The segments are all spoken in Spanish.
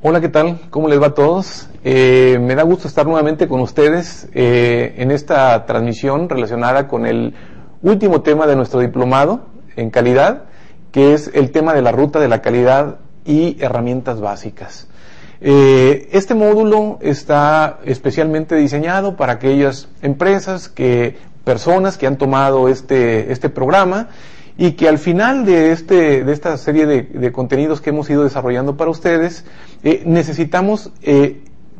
Hola, ¿qué tal? ¿Cómo les va a todos? Me da gusto estar nuevamente con ustedes en esta transmisión relacionada con el último tema de nuestro diplomado en calidad, que es el tema de la ruta de la calidad y herramientas básicas. Este módulo está especialmente diseñado para aquellas empresas, personas que han tomado este programa y que al final de esta serie de contenidos que hemos ido desarrollando para ustedes, necesitamos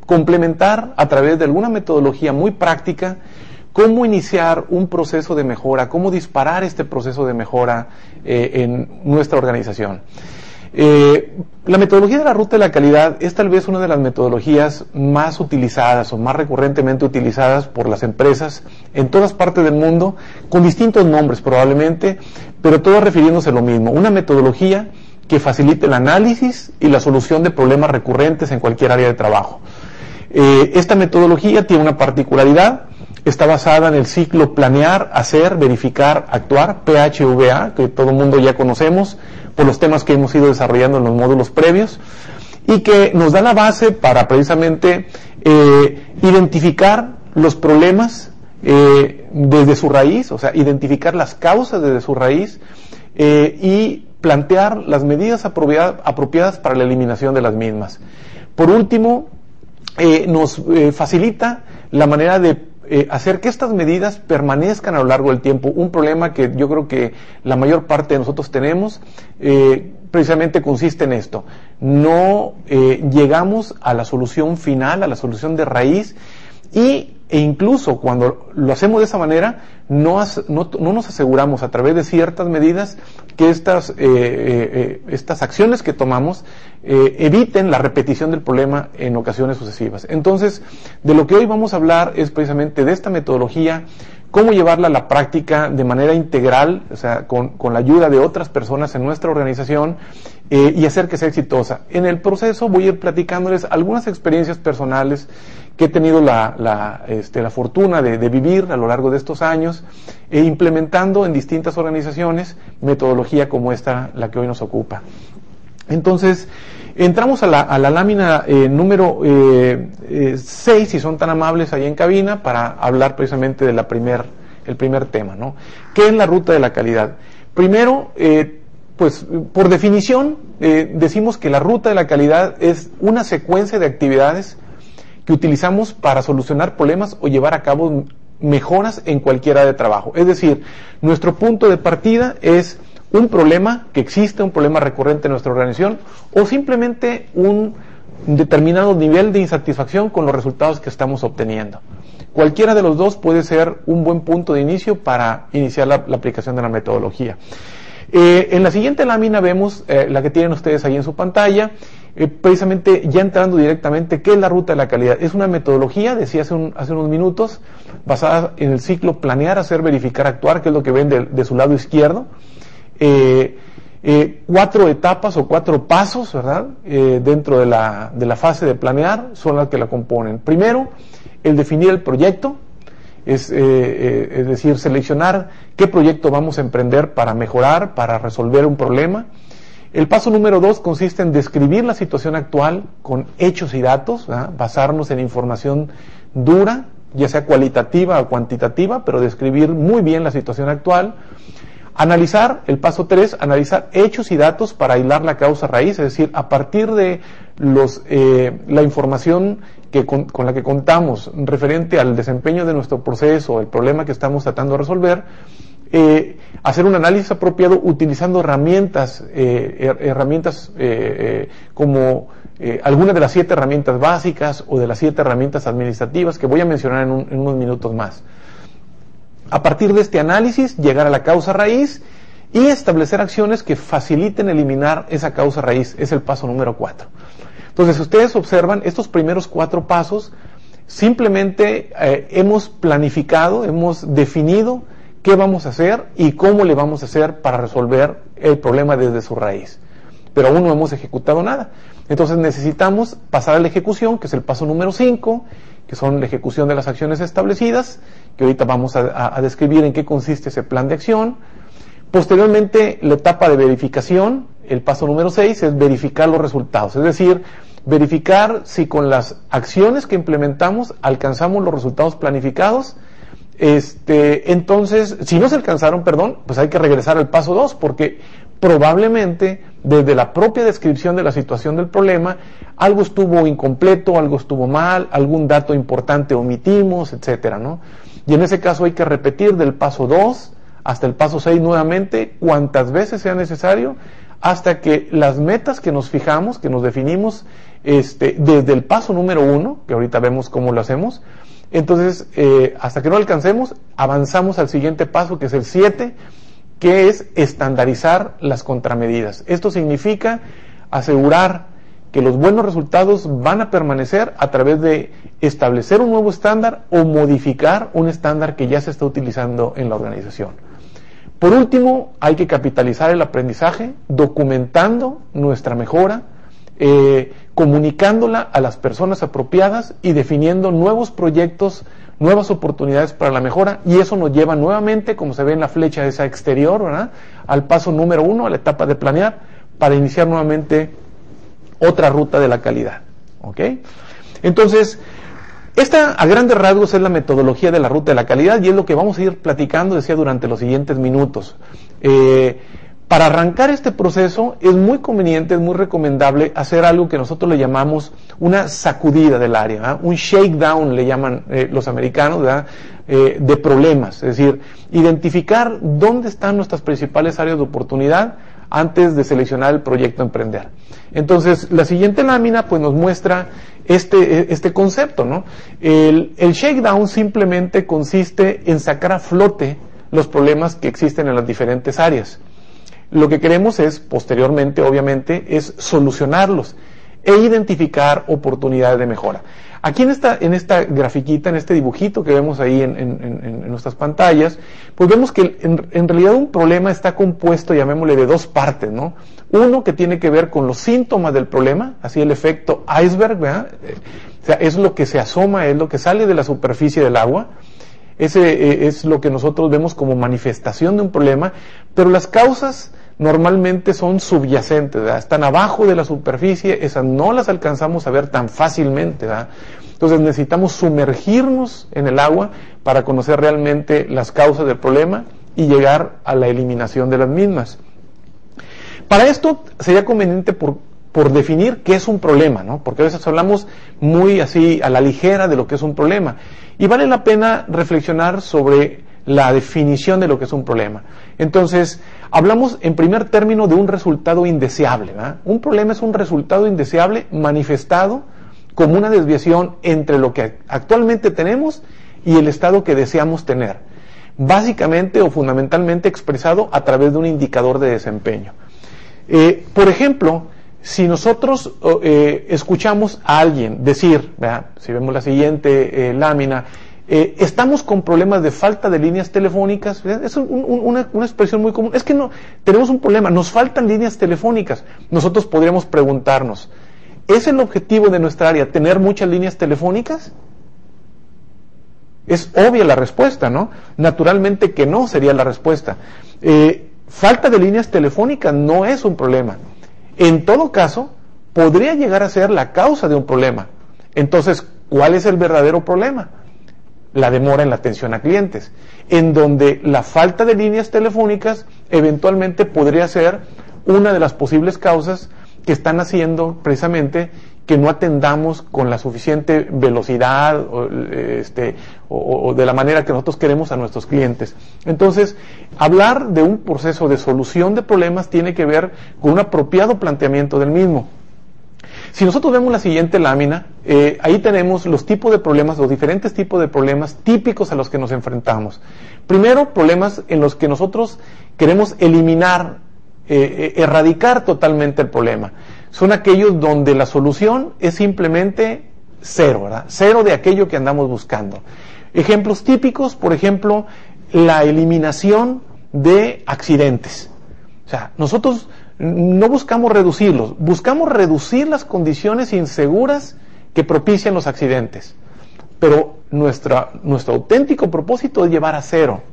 complementar a través de alguna metodología muy práctica cómo iniciar un proceso de mejora, cómo disparar este proceso de mejora en nuestra organización. La metodología de la ruta de la calidad es tal vez una de las metodologías más utilizadas o más recurrentemente utilizadas por las empresas en todas partes del mundo, con distintos nombres probablemente, pero todas refiriéndose a lo mismo, una metodología que facilite el análisis y la solución de problemas recurrentes en cualquier área de trabajo. Esta metodología tiene una particularidad, está basada en el ciclo planear, hacer, verificar, actuar, PHVA, que todo el mundo ya conocemos por los temas que hemos ido desarrollando en los módulos previos, y que nos da la base para precisamente identificar los problemas desde su raíz, o sea, identificar las causas desde su raíz y plantear las medidas apropiadas para la eliminación de las mismas. Por último, nos facilita la manera de hacer que estas medidas permanezcan a lo largo del tiempo. Un problema que yo creo que la mayor parte de nosotros tenemos precisamente consiste en esto. No llegamos a la solución final, a la solución de raíz, e incluso cuando lo hacemos de esa manera no nos aseguramos a través de ciertas medidas que estas acciones que tomamos eviten la repetición del problema en ocasiones sucesivas. Entonces, de lo que hoy vamos a hablar es precisamente de esta metodología, cómo llevarla a la práctica de manera integral, o sea, con la ayuda de otras personas en nuestra organización y hacer que sea exitosa. En el proceso voy a ir platicándoles algunas experiencias personales que he tenido la fortuna de vivir a lo largo de estos años, implementando en distintas organizaciones metodología como esta, la que hoy nos ocupa. Entonces, entramos a la lámina número 6, si son tan amables ahí en cabina, para hablar precisamente de el primer tema, ¿no? ¿Qué es la ruta de la calidad? Primero, pues por definición, decimos que la ruta de la calidad es una secuencia de actividades que utilizamos para solucionar problemas o llevar a cabo mejoras en cualquier área de trabajo. Es decir, nuestro punto de partida es un problema que existe, un problema recurrente en nuestra organización, o simplemente un determinado nivel de insatisfacción con los resultados que estamos obteniendo. Cualquiera de los dos puede ser un buen punto de inicio para iniciar la aplicación de la metodología. En la siguiente lámina vemos la que tienen ustedes ahí en su pantalla, precisamente ya entrando directamente, ¿qué es la ruta de la calidad? Es una metodología, decía hace unos minutos, basada en el ciclo planear, hacer, verificar, actuar, que es lo que ven de su lado izquierdo. 4 etapas o 4 pasos, ¿verdad? Dentro de la fase de planear son las que la componen. Primero, el definir el proyecto, es decir, seleccionar qué proyecto vamos a emprender para mejorar, para resolver un problema. El paso número 2 consiste en describir la situación actual con hechos y datos, ¿verdad? Basarnos en información dura, ya sea cualitativa o cuantitativa, pero describir muy bien la situación actual. Analizar, el paso 3, analizar hechos y datos para aislar la causa raíz, es decir, a partir de la información con la que contamos referente al desempeño de nuestro proceso, el problema que estamos tratando de resolver, hacer un análisis apropiado utilizando herramientas como algunas de las 7 herramientas básicas o de las 7 herramientas administrativas que voy a mencionar en unos minutos más. A partir de este análisis, llegar a la causa raíz y establecer acciones que faciliten eliminar esa causa raíz. Es el paso número 4. Entonces, si ustedes observan, estos primeros 4 pasos, simplemente hemos planificado, hemos definido qué vamos a hacer y cómo le vamos a hacer para resolver el problema desde su raíz. Pero aún no hemos ejecutado nada. Entonces necesitamos pasar a la ejecución, que es el paso número 5, que son la ejecución de las acciones establecidas, que ahorita vamos a describir en qué consiste ese plan de acción. Posteriormente, la etapa de verificación, el paso número 6, es verificar los resultados, es decir, verificar si con las acciones que implementamos alcanzamos los resultados planificados. Entonces, si no se alcanzaron, pues hay que regresar al paso 2, porque probablemente desde la propia descripción de la situación del problema, algo estuvo incompleto, algo estuvo mal, algún dato importante omitimos, etcétera, ¿no? Y en ese caso hay que repetir del paso 2 hasta el paso 6 nuevamente, cuantas veces sea necesario, hasta que las metas que nos fijamos, que nos definimos desde el paso número 1, que ahorita vemos cómo lo hacemos, entonces hasta que no alcancemos, avanzamos al siguiente paso, que es el 7, que es estandarizar las contramedidas. Esto significa asegurar que los buenos resultados van a permanecer a través de establecer un nuevo estándar o modificar un estándar que ya se está utilizando en la organización. Por último, hay que capitalizar el aprendizaje, documentando nuestra mejora, comunicándola a las personas apropiadas y definiendo nuevos proyectos, nuevas oportunidades para la mejora, y eso nos lleva nuevamente, como se ve en la flecha esa exterior, ¿verdad?, al paso número 1, a la etapa de planear, para iniciar nuevamente otra ruta de la calidad. ¿Ok? Entonces, esta a grandes rasgos es la metodología de la ruta de la calidad, y es lo que vamos a ir platicando, decía, durante los siguientes minutos. Para arrancar este proceso es muy conveniente, es muy recomendable hacer algo que nosotros le llamamos una sacudida del área, ¿verdad? Un shakedown le llaman los americanos, ¿verdad?, de problemas, es decir, identificar dónde están nuestras principales áreas de oportunidad antes de seleccionar el proyecto a emprender. Entonces, la siguiente lámina pues nos muestra este concepto, ¿no? El shakedown simplemente consiste en sacar a flote los problemas que existen en las diferentes áreas. Lo que queremos es, posteriormente, obviamente, es solucionarlos e identificar oportunidades de mejora. Aquí en esta grafiquita, en este dibujito que vemos ahí en nuestras pantallas, pues vemos que en realidad un problema está compuesto, llamémosle, de dos partes, ¿no? Uno que tiene que ver con los síntomas del problema, así el efecto iceberg, ¿verdad? O sea, es lo que se asoma, es lo que sale de la superficie del agua. Ese es lo que nosotros vemos como manifestación de un problema, pero las causas normalmente son subyacentes, ¿verdad? Están abajo de la superficie, esas no las alcanzamos a ver tan fácilmente, ¿verdad? Entonces necesitamos sumergirnos en el agua para conocer realmente las causas del problema y llegar a la eliminación de las mismas. Para esto sería conveniente por definir qué es un problema, ¿no? Porque a veces hablamos muy así a la ligera de lo que es un problema, y vale la pena reflexionar sobre la definición de lo que es un problema. Entonces, hablamos en primer término de un resultado indeseable, ¿verdad? Un problema es un resultado indeseable manifestado como una desviación entre lo que actualmente tenemos y el estado que deseamos tener, básicamente o fundamentalmente expresado a través de un indicador de desempeño. Por ejemplo, si nosotros escuchamos a alguien decir, ¿verdad?, si vemos la siguiente lámina, estamos con problemas de falta de líneas telefónicas, ¿verdad? Es una expresión muy común. Es que no, tenemos un problema, nos faltan líneas telefónicas. Nosotros podríamos preguntarnos, ¿es el objetivo de nuestra área tener muchas líneas telefónicas? Es obvia la respuesta, ¿no? Naturalmente que no sería la respuesta. Falta de líneas telefónicas no es un problema. En todo caso, podría llegar a ser la causa de un problema. Entonces, ¿cuál es el verdadero problema? La demora en la atención a clientes, en donde la falta de líneas telefónicas eventualmente podría ser una de las posibles causas que están haciendo precisamente que no atendamos con la suficiente velocidad o de la manera que nosotros queremos a nuestros clientes. Entonces, hablar de un proceso de solución de problemas tiene que ver con un apropiado planteamiento del mismo. Si nosotros vemos la siguiente lámina, ahí tenemos los tipos de problemas, los diferentes tipos de problemas típicos a los que nos enfrentamos. Primero, problemas en los que nosotros queremos eliminar, erradicar totalmente el problema. Son aquellos donde la solución es simplemente cero, ¿verdad? Cero de aquello que andamos buscando. Ejemplos típicos, por ejemplo, la eliminación de accidentes. O sea, nosotros no buscamos reducirlos, buscamos reducir las condiciones inseguras que propician los accidentes. Pero nuestro auténtico propósito es llevar a cero.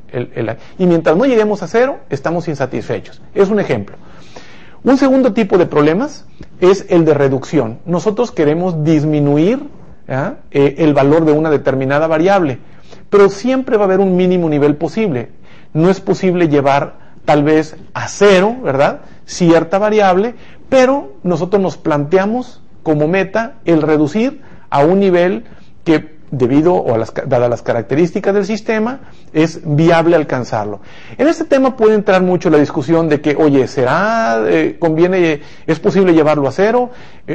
Y mientras no lleguemos a cero, estamos insatisfechos. Es un ejemplo. Un segundo tipo de problemas es el de reducción. Nosotros queremos disminuir el valor de una determinada variable, pero siempre va a haber un mínimo nivel posible. No es posible llevar tal vez a cero, ¿verdad?, cierta variable, pero nosotros nos planteamos como meta el reducir a un nivel que, debido o dadas las características del sistema, es viable alcanzarlo. En este tema puede entrar mucho la discusión de que, oye, es posible llevarlo a cero,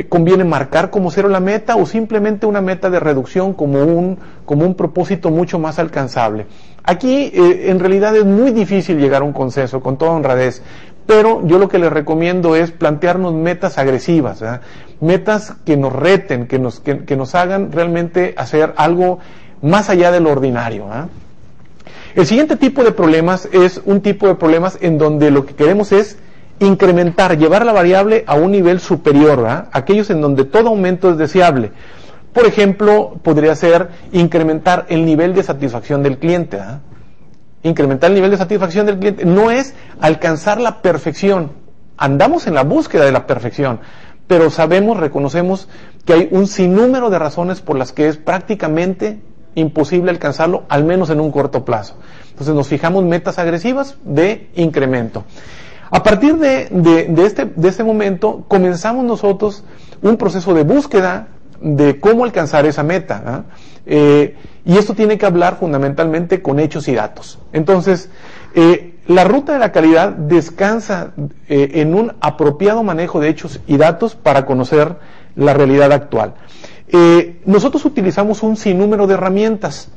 conviene marcar como cero la meta, o simplemente una meta de reducción como un propósito mucho más alcanzable. Aquí, en realidad es muy difícil llegar a un consenso, con toda honradez, pero yo lo que les recomiendo es plantearnos metas agresivas, ¿verdad?, metas que nos reten, que nos hagan realmente hacer algo más allá de lo ordinario, ¿verdad? El siguiente tipo de problemas es un tipo de problemas en donde lo que queremos es incrementar, llevar la variable a un nivel superior, ¿verdad?, aquellos en donde todo aumento es deseable. Por ejemplo, podría ser incrementar el nivel de satisfacción del cliente, ¿verdad? Incrementar el nivel de satisfacción del cliente no es alcanzar la perfección. Andamos en la búsqueda de la perfección, pero reconocemos que hay un sinnúmero de razones por las que es prácticamente imposible alcanzarlo, al menos en un corto plazo. Entonces nos fijamos metas agresivas de incremento. A partir de este momento comenzamos nosotros un proceso de búsqueda de cómo alcanzar esa meta, y esto tiene que hablar fundamentalmente con hechos y datos. Entonces, la ruta de la calidad descansa en un apropiado manejo de hechos y datos para conocer la realidad actual. Nosotros utilizamos un sinnúmero de herramientas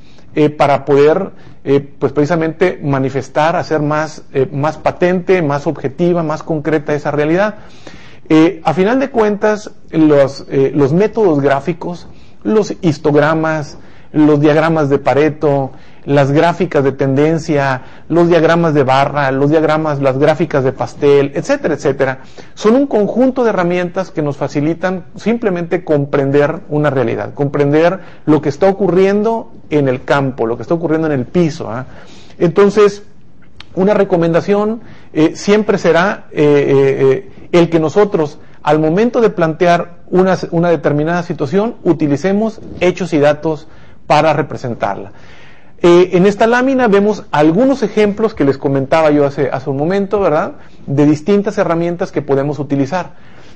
para poder, pues precisamente manifestar, hacer más patente, más objetiva, más concreta esa realidad. A final de cuentas, los métodos gráficos, los histogramas, los diagramas de Pareto, las gráficas de tendencia, los diagramas de barra, las gráficas de pastel, etcétera, etcétera, son un conjunto de herramientas que nos facilitan simplemente comprender una realidad, comprender lo que está ocurriendo en el campo, lo que está ocurriendo en el piso. Entonces, una recomendación siempre será el que nosotros, al momento de plantear una determinada situación, utilicemos hechos y datos para representarla. En esta lámina vemos algunos ejemplos que les comentaba yo hace un momento, ¿verdad?, de distintas herramientas que podemos utilizar.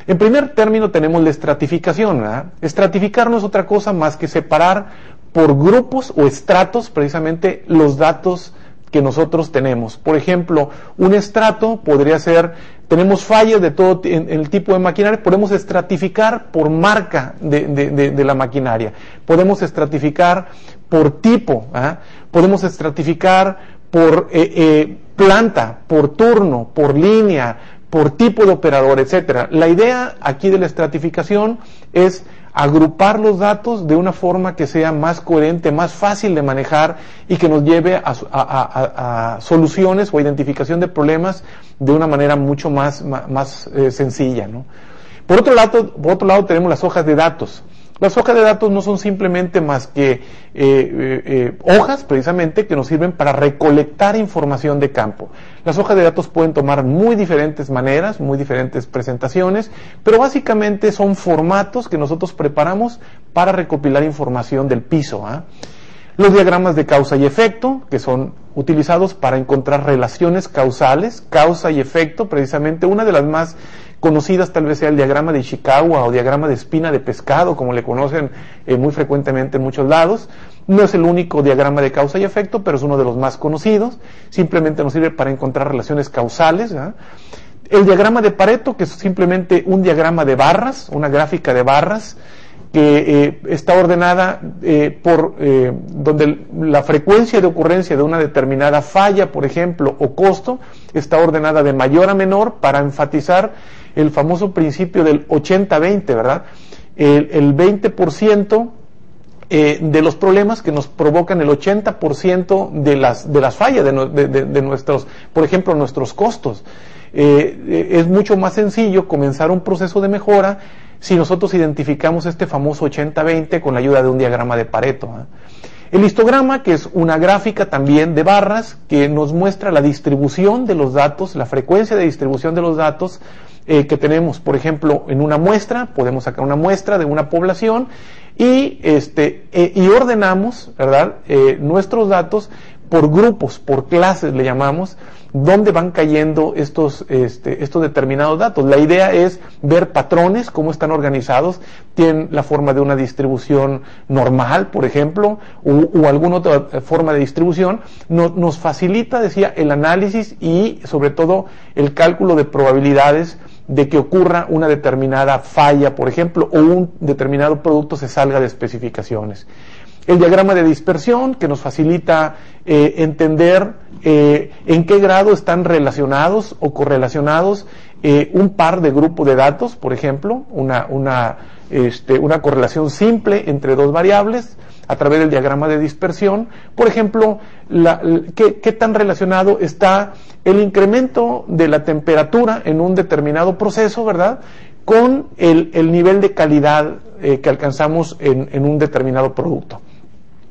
En primer término tenemos la estratificación, ¿verdad? Estratificar no es otra cosa más que separar por grupos o estratos precisamente los datos que nosotros tenemos. Por ejemplo, un estrato podría ser, tenemos fallas de todo en el tipo de maquinaria, podemos estratificar por marca de la maquinaria, podemos estratificar por tipo, podemos estratificar por planta, por turno, por línea, por tipo de operador, etcétera. La idea aquí de la estratificación es agrupar los datos de una forma que sea más coherente, más fácil de manejar y que nos lleve a soluciones o identificación de problemas de una manera mucho más sencilla, ¿no? Por otro lado tenemos las hojas de datos. Las hojas de datos no son simplemente más que hojas, precisamente, que nos sirven para recolectar información de campo. Las hojas de datos pueden tomar muy diferentes maneras, muy diferentes presentaciones, pero básicamente son formatos que nosotros preparamos para recopilar información del piso. Los diagramas de causa y efecto, que son utilizados para encontrar relaciones causales, causa y efecto, precisamente una de las más conocidas tal vez sea el diagrama de Ishikawa o diagrama de espina de pescado, como le conocen muy frecuentemente en muchos lados. No es el único diagrama de causa y efecto, pero es uno de los más conocidos. Simplemente nos sirve para encontrar relaciones causales. El diagrama de Pareto, que es simplemente un diagrama de barras, una gráfica de barras, que está ordenada donde la frecuencia de ocurrencia de una determinada falla, por ejemplo, o costo, está ordenada de mayor a menor para enfatizar el famoso principio del 80-20, ¿verdad? El 20% de los problemas que nos provocan el 80% de las fallas de nuestros, por ejemplo, nuestros costos. Es mucho más sencillo comenzar un proceso de mejora si nosotros identificamos este famoso 80-20 con la ayuda de un diagrama de Pareto. El histograma, que es una gráfica también de barras que nos muestra la distribución de los datos, la frecuencia de distribución de los datos que tenemos, por ejemplo, en una muestra, podemos sacar una muestra de una población y ordenamos, ¿verdad?, nuestros datos por grupos, por clases le llamamos, donde van cayendo estos determinados datos. La idea es ver patrones, cómo están organizados, tienen la forma de una distribución normal, por ejemplo, o alguna otra forma de distribución. Nos facilita, decía, el análisis y sobre todo el cálculo de probabilidades de que ocurra una determinada falla, por ejemplo, o un determinado producto se salga de especificaciones. El diagrama de dispersión, que nos facilita entender en qué grado están relacionados o correlacionados un par de grupos de datos, por ejemplo, una correlación simple entre dos variables a través del diagrama de dispersión. Por ejemplo, qué tan relacionado está el incremento de la temperatura en un determinado proceso, ¿verdad?, con el nivel de calidad que alcanzamos en un determinado producto.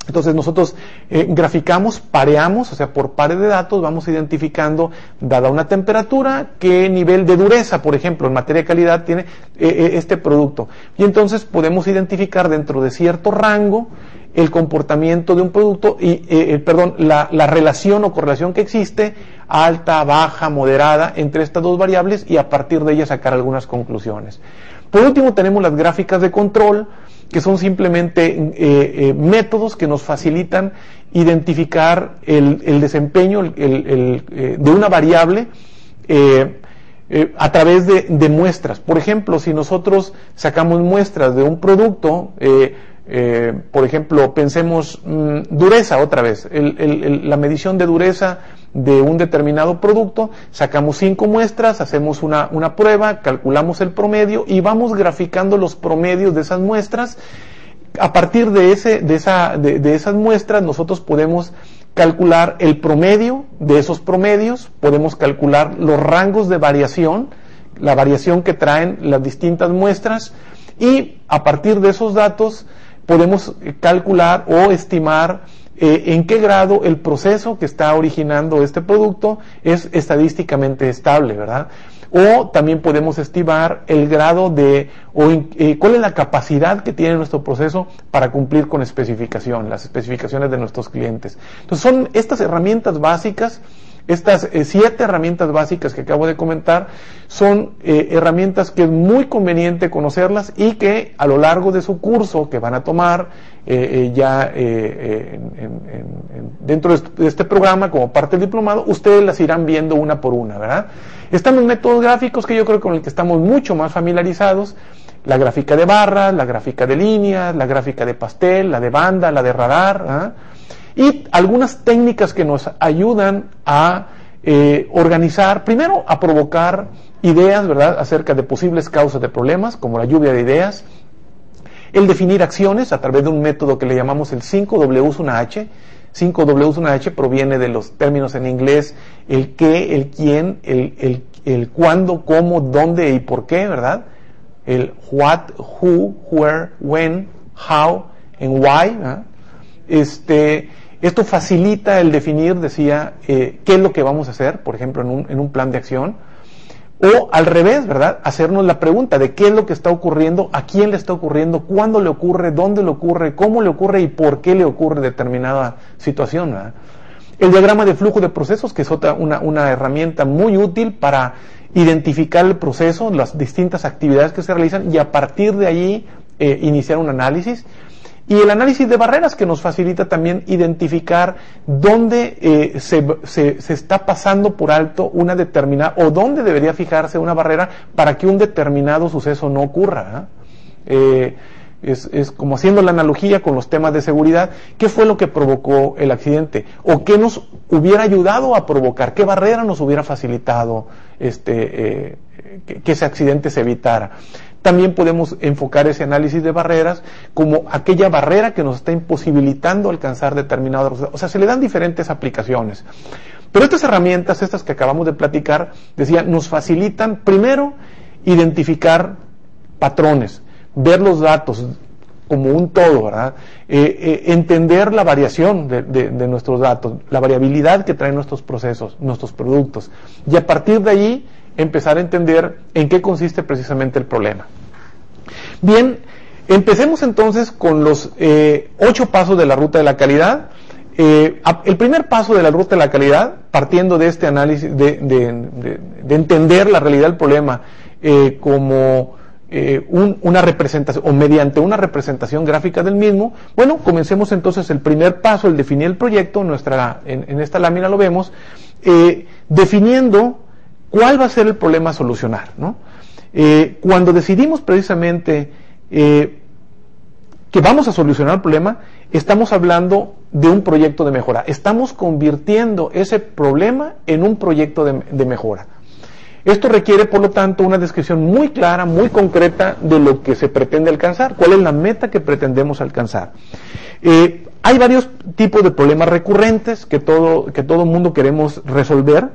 Entonces nosotros graficamos, pareamos, o sea, por pares de datos vamos identificando, dada una temperatura, qué nivel de dureza, por ejemplo, en materia de calidad tiene este producto. Y entonces podemos identificar dentro de cierto rango el comportamiento de un producto y, la relación o correlación que existe, alta, baja, moderada, entre estas dos variables y a partir de ellas sacar algunas conclusiones. Por último tenemos las gráficas de control, que son simplemente métodos que nos facilitan identificar el desempeño de una variable a través de muestras. Por ejemplo, si nosotros sacamos muestras de un producto, por ejemplo, pensemos dureza otra vez, la medición de dureza de un determinado producto, sacamos 5 muestras, hacemos una prueba, calculamos el promedio y vamos graficando los promedios de esas muestras. A partir de esas muestras nosotros podemos calcular el promedio de esos promedios, podemos calcular los rangos de variación, la variación que traen las distintas muestras, y a partir de esos datos podemos calcular o estimar en qué grado el proceso que está originando este producto es estadísticamente estable, ¿verdad? O también podemos estimar el grado cuál es la capacidad que tiene nuestro proceso para cumplir con las especificaciones de nuestros clientes. Entonces son estas herramientas básicas. Estas 7 herramientas básicas que acabo de comentar son herramientas que es muy conveniente conocerlas y que a lo largo de su curso que van a tomar dentro de este programa como parte del diplomado, ustedes las irán viendo una por una, ¿verdad? Están los métodos gráficos que yo creo con el que estamos mucho más familiarizados: la gráfica de barras, la gráfica de líneas, la gráfica de pastel, la de banda, la de radar, ¿ah? Y algunas técnicas que nos ayudan a organizar, primero a provocar ideas, ¿verdad?, acerca de posibles causas de problemas, como la lluvia de ideas, el definir acciones a través de un método que le llamamos el 5Ws una H. 5Ws una H proviene de los términos en inglés el qué, el quién, el cuándo, cómo, dónde y por qué, ¿verdad? El what, who, where, when, how and why, ¿verdad? Esto facilita el definir, decía, qué es lo que vamos a hacer, por ejemplo, en un plan de acción. O al revés, ¿verdad? Hacernos la pregunta de qué es lo que está ocurriendo, a quién le está ocurriendo, cuándo le ocurre, dónde le ocurre, cómo le ocurre y por qué le ocurre determinada situación, ¿verdad? El diagrama de flujo de procesos, que es una herramienta muy útil para identificar el proceso, las distintas actividades que se realizan y a partir de allí iniciar un análisis. Y el análisis de barreras, que nos facilita también identificar dónde se está pasando por alto una determinada, o dónde debería fijarse una barrera para que un determinado suceso no ocurra, ¿eh? Es como haciendo la analogía con los temas de seguridad. ¿Qué fue lo que provocó el accidente? ¿O qué nos hubiera ayudado a provocar? ¿Qué barrera nos hubiera facilitado que ese accidente se evitara? También podemos enfocar ese análisis de barreras como aquella barrera que nos está imposibilitando alcanzar determinado resultado. O sea, se le dan diferentes aplicaciones. Pero estas herramientas, estas que acabamos de platicar, decía, nos facilitan primero identificar patrones, ver los datos como un todo, ¿verdad? Entender la variación de nuestros datos, la variabilidad que traen nuestros procesos, nuestros productos, y a partir de allí empezar a entender en qué consiste precisamente el problema. Bien, empecemos entonces con los 8 pasos de la ruta de la calidad. El primer paso de la ruta de la calidad, partiendo de este análisis, de entender la realidad del problema como una representación, o mediante una representación gráfica del mismo. Bueno, comencemos entonces el primer paso, el definir el proyecto. En esta lámina lo vemos, definiendo cuál va a ser el problema a solucionar, ¿no? Cuando decidimos precisamente que vamos a solucionar el problema, estamos hablando de un proyecto de mejora. Estamos convirtiendo ese problema en un proyecto de mejora. Esto requiere, por lo tanto, una descripción muy clara, muy concreta de lo que se pretende alcanzar, cuál es la meta que pretendemos alcanzar. Hay varios tipos de problemas recurrentes que todo mundo queremos resolver.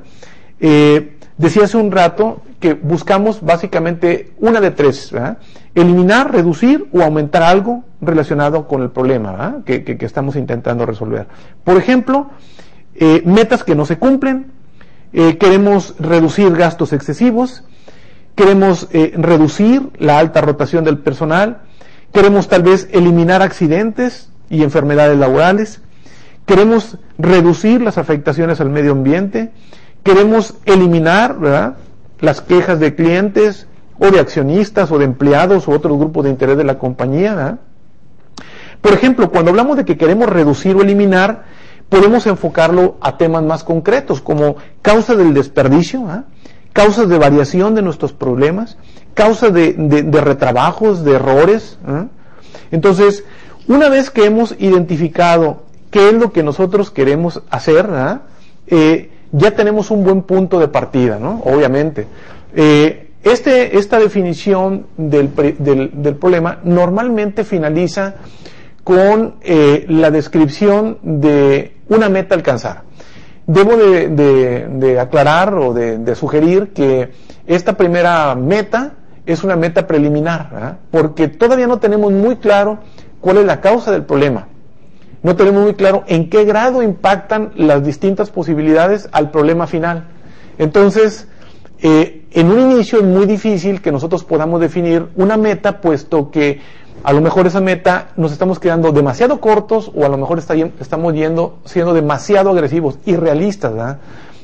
Decía hace un rato que buscamos básicamente una de 3, ¿verdad? Eliminar, reducir o aumentar algo relacionado con el problema, ¿verdad? que estamos intentando resolver. Por ejemplo, metas que no se cumplen, queremos reducir gastos excesivos, queremos reducir la alta rotación del personal, queremos tal vez eliminar accidentes y enfermedades laborales, queremos reducir las afectaciones al medio ambiente, queremos eliminar, ¿verdad?, las quejas de clientes o de accionistas o de empleados o otros grupos de interés de la compañía, ¿verdad? Por ejemplo, cuando hablamos de que queremos reducir o eliminar, podemos enfocarlo a temas más concretos, como causas del desperdicio, ¿verdad?, causas de variación de nuestros problemas, causas de retrabajos, de errores, ¿verdad? Entonces, una vez que hemos identificado qué es lo que nosotros queremos hacer, ¿verdad?, ya tenemos un buen punto de partida, ¿no? Obviamente. Esta definición del problema normalmente finaliza con la descripción de una meta a alcanzar. Debo de aclarar o de sugerir que esta primera meta es una meta preliminar, ¿verdad?, porque todavía no tenemos muy claro cuál es la causa del problema. No tenemos muy claro en qué grado impactan las distintas posibilidades al problema final. Entonces, en un inicio es muy difícil que nosotros podamos definir una meta, puesto que a lo mejor esa meta nos estamos quedando demasiado cortos, o a lo mejor estamos siendo demasiado agresivos, irrealistas, ¿verdad?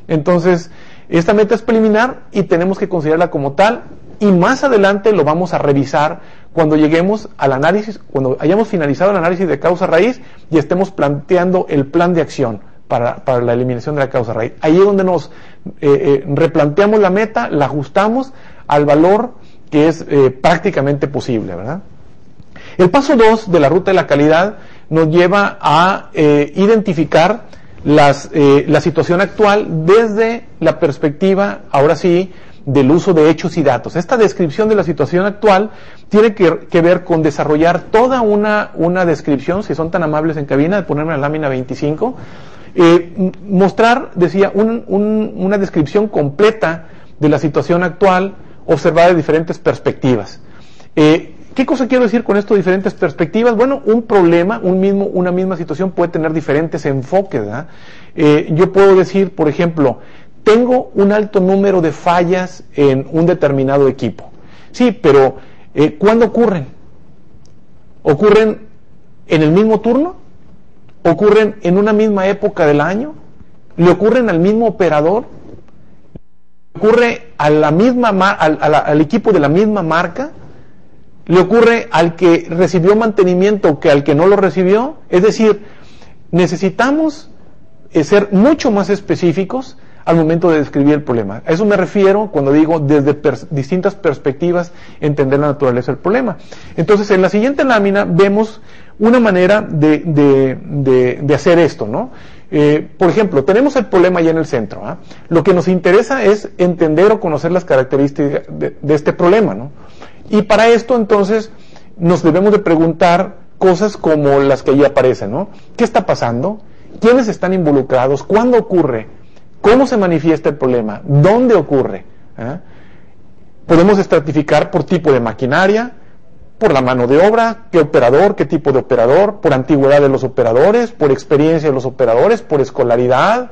Entonces, esta meta es preliminar y tenemos que considerarla como tal, y más adelante lo vamos a revisar cuando lleguemos al análisis, cuando hayamos finalizado el análisis de causa raíz y estemos planteando el plan de acción para la eliminación de la causa raíz. Ahí es donde nos replanteamos la meta, la ajustamos al valor que es prácticamente posible, ¿verdad? El paso 2 de la ruta de la calidad nos lleva a identificar la situación actual desde la perspectiva, ahora sí, del uso de hechos y datos. Esta descripción de la situación actual tiene que ver con desarrollar toda una descripción, si son tan amables en cabina, de ponerme la lámina 25, mostrar, decía, una descripción completa de la situación actual, observada de diferentes perspectivas. ¿Qué cosa quiero decir con esto, diferentes perspectivas? Bueno, un problema, una misma situación puede tener diferentes enfoques, ¿verdad? Yo puedo decir, por ejemplo, tengo un alto número de fallas en un determinado equipo. Sí, pero ¿cuándo ocurren? ¿Ocurren en el mismo turno? ¿Ocurren en una misma época del año? ¿Le ocurren al mismo operador? ¿Le ocurre a la misma al equipo de la misma marca? ¿Le ocurre al que recibió mantenimiento que al que no lo recibió? Es decir, necesitamos ser mucho más específicos al momento de describir el problema. A eso me refiero cuando digo desde distintas perspectivas entender la naturaleza del problema. Entonces, en la siguiente lámina vemos una manera de hacer esto, ¿no? Por ejemplo, tenemos el problema ya en el centro, ¿eh? Lo que nos interesa es entender o conocer las características de este problema, ¿no? Y para esto, entonces, nos debemos de preguntar cosas como las que ahí aparecen, ¿no? ¿Qué está pasando? ¿Quiénes están involucrados? ¿Cuándo ocurre? ¿Cómo se manifiesta el problema? ¿Dónde ocurre? Podemos estratificar por tipo de maquinaria, por la mano de obra, qué operador, qué tipo de operador, por antigüedad de los operadores, por experiencia de los operadores, por escolaridad,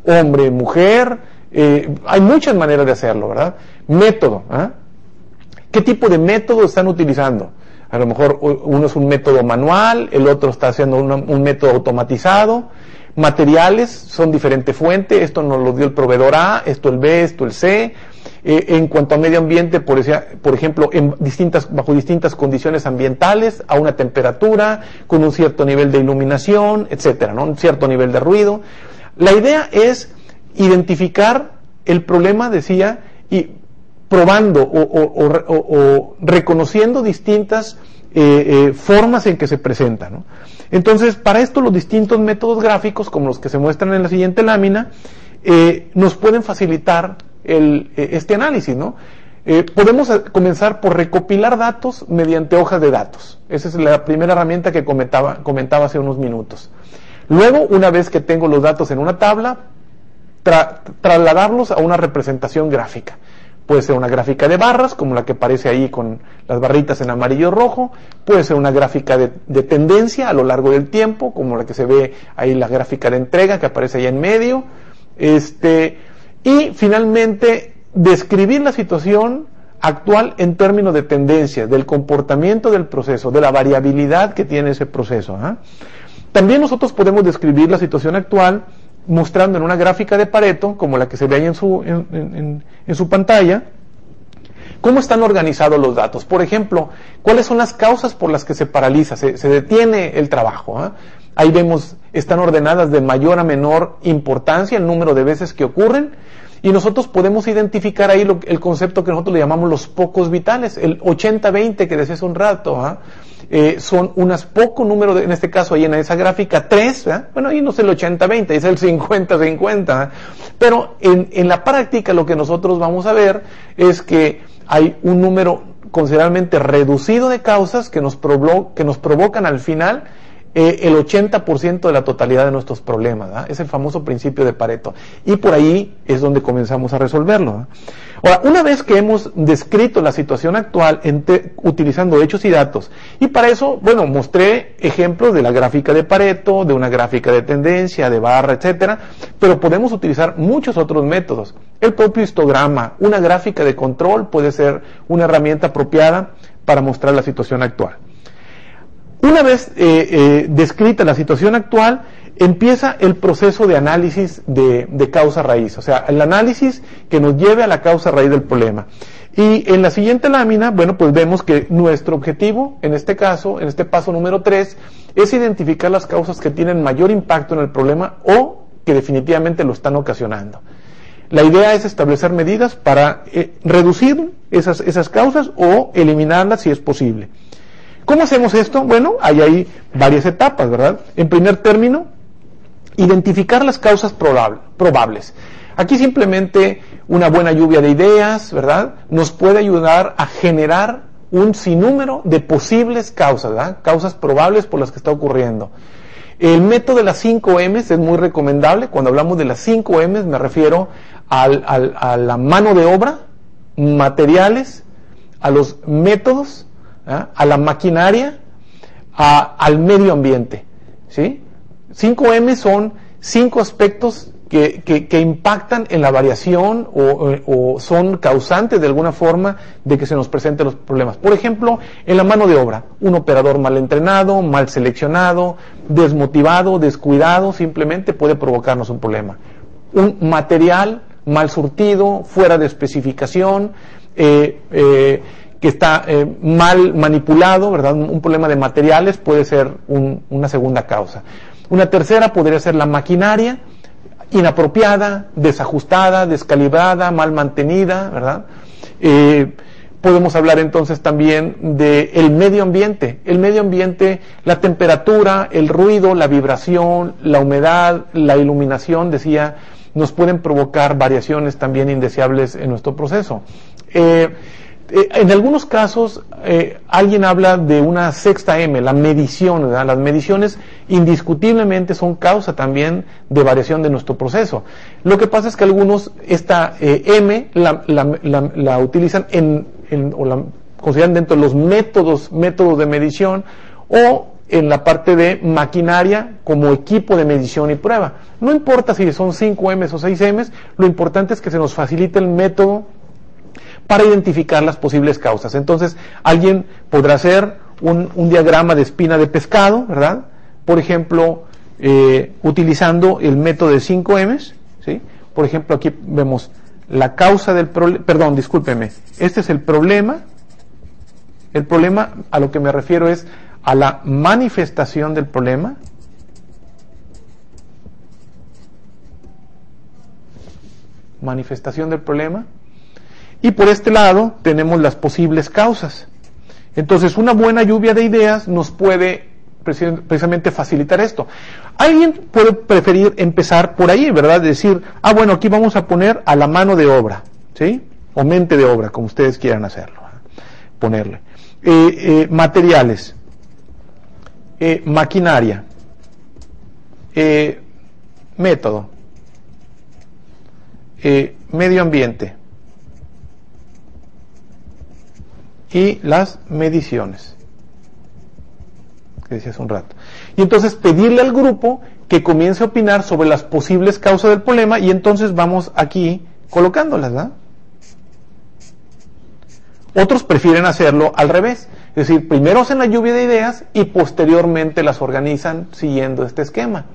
hombre, mujer, Hay muchas maneras de hacerlo, ¿verdad? Método, ¿eh? ¿Qué tipo de método están utilizando? A lo mejor uno es un método manual, el otro está haciendo un método automatizado. Materiales son diferente fuente, esto nos lo dio el proveedor A, esto el B, esto el C. En cuanto a medio ambiente, por ejemplo, bajo distintas condiciones ambientales, a una temperatura, con un cierto nivel de iluminación, etcétera, ¿no? Un cierto nivel de ruido. La idea es identificar el problema, decía, y probando o reconociendo distintas formas en que se presenta, ¿no? Entonces, para esto los distintos métodos gráficos, como los que se muestran en la siguiente lámina, nos pueden facilitar este análisis, ¿no? Podemos comenzar por recopilar datos mediante hojas de datos. Esa es la primera herramienta que comentaba hace unos minutos. Luego, una vez que tengo los datos en una tabla, trasladarlos a una representación gráfica. Puede ser una gráfica de barras, como la que aparece ahí con las barritas en amarillo y rojo. Puede ser una gráfica de tendencia a lo largo del tiempo, como la que se ve ahí, la gráfica de entrega que aparece ahí en medio. Y finalmente, describir la situación actual en términos de tendencia, del comportamiento del proceso, de la variabilidad que tiene ese proceso, ¿eh? También nosotros podemos describir la situación actual mostrando en una gráfica de Pareto, como la que se ve ahí en su pantalla, cómo están organizados los datos. Por ejemplo, cuáles son las causas por las que se paraliza, se detiene el trabajo, ¿eh? Ahí vemos, están ordenadas de mayor a menor importancia el número de veces que ocurren, y nosotros podemos identificar ahí el concepto que nosotros le llamamos los pocos vitales, el 80-20 que decía hace un rato, ¿eh? Son unas poco número en este caso ahí en esa gráfica 3, ¿eh? Bueno, ahí no es el 80-20, es el 50-50, ¿eh? Pero en la práctica lo que nosotros vamos a ver es que hay un número considerablemente reducido de causas que nos provocan al final el 80% de la totalidad de nuestros problemas, ¿verdad? Es el famoso principio de Pareto, y por ahí es donde comenzamos a resolverlo, ¿verdad? Ahora, una vez que hemos descrito la situación actual utilizando hechos y datos, y para eso, bueno, mostré ejemplos de la gráfica de Pareto, de una gráfica de tendencia, de barra, etcétera, pero podemos utilizar muchos otros métodos. El propio histograma, una gráfica de control puede ser una herramienta apropiada para mostrar la situación actual. Una vez descrita la situación actual, empieza el proceso de análisis de causa raíz, o sea, el análisis que nos lleve a la causa raíz del problema. Y en la siguiente lámina, bueno, pues vemos que nuestro objetivo, en este caso, en este paso número 3, es identificar las causas que tienen mayor impacto en el problema o que definitivamente lo están ocasionando. La idea es establecer medidas para reducir esas causas o eliminarlas si es posible. ¿Cómo hacemos esto? Bueno, hay ahí varias etapas, ¿verdad? En primer término, identificar las causas probables. Aquí simplemente una buena lluvia de ideas, ¿verdad?, nos puede ayudar a generar un sinnúmero de posibles causas, ¿verdad?, causas probables por las que está ocurriendo. El método de las 5 M's es muy recomendable. Cuando hablamos de las 5 M's me refiero a la mano de obra, materiales, a los métodos, a la maquinaria, al medio ambiente, ¿sí? 5M son 5 aspectos que impactan en la variación o son causantes de alguna forma de que se nos presenten los problemas. Por ejemplo, en la mano de obra, un operador mal entrenado, mal seleccionado, desmotivado, descuidado, simplemente puede provocarnos un problema. Un material mal surtido, fuera de especificación, que está mal manipulado, ¿verdad? Un problema de materiales puede ser una segunda causa. Una tercera podría ser la maquinaria, inapropiada, desajustada, descalibrada, mal mantenida, ¿verdad? Podemos hablar entonces también del medio ambiente. El medio ambiente, la temperatura, el ruido, la vibración, la humedad, la iluminación, decía, nos pueden provocar variaciones también indeseables en nuestro proceso. En algunos casos, alguien habla de una sexta M, la medición, ¿verdad? Las mediciones indiscutiblemente son causa también de variación de nuestro proceso. Lo que pasa es que algunos esta M la utilizan o la consideran dentro de los métodos de medición, o en la parte de maquinaria como equipo de medición y prueba. No importa si son 5M o 6M, lo importante es que se nos facilite el método para identificar las posibles causas. Entonces, alguien podrá hacer un diagrama de espina de pescado, ¿verdad? Por ejemplo, utilizando el método de 5M, ¿sí? Por ejemplo, aquí vemos la causa del problema, perdón, discúlpeme, este es el problema. El problema, a lo que me refiero es a la manifestación del problema. Manifestación del problema. Y por este lado tenemos las posibles causas. Entonces, una buena lluvia de ideas nos puede precisamente facilitar esto. Alguien puede preferir empezar por ahí, ¿verdad? Decir, bueno, aquí vamos a poner a la mano de obra, ¿sí? O mente de obra, como ustedes quieran hacerlo. Ponerle. Materiales. Maquinaria. Método. Medio ambiente. Y las mediciones, que decía hace un rato. Y entonces pedirle al grupo que comience a opinar sobre las posibles causas del problema, y entonces vamos aquí colocándolas, ¿verdad? Otros prefieren hacerlo al revés, es decir, primero hacen la lluvia de ideas y posteriormente las organizan siguiendo este esquema.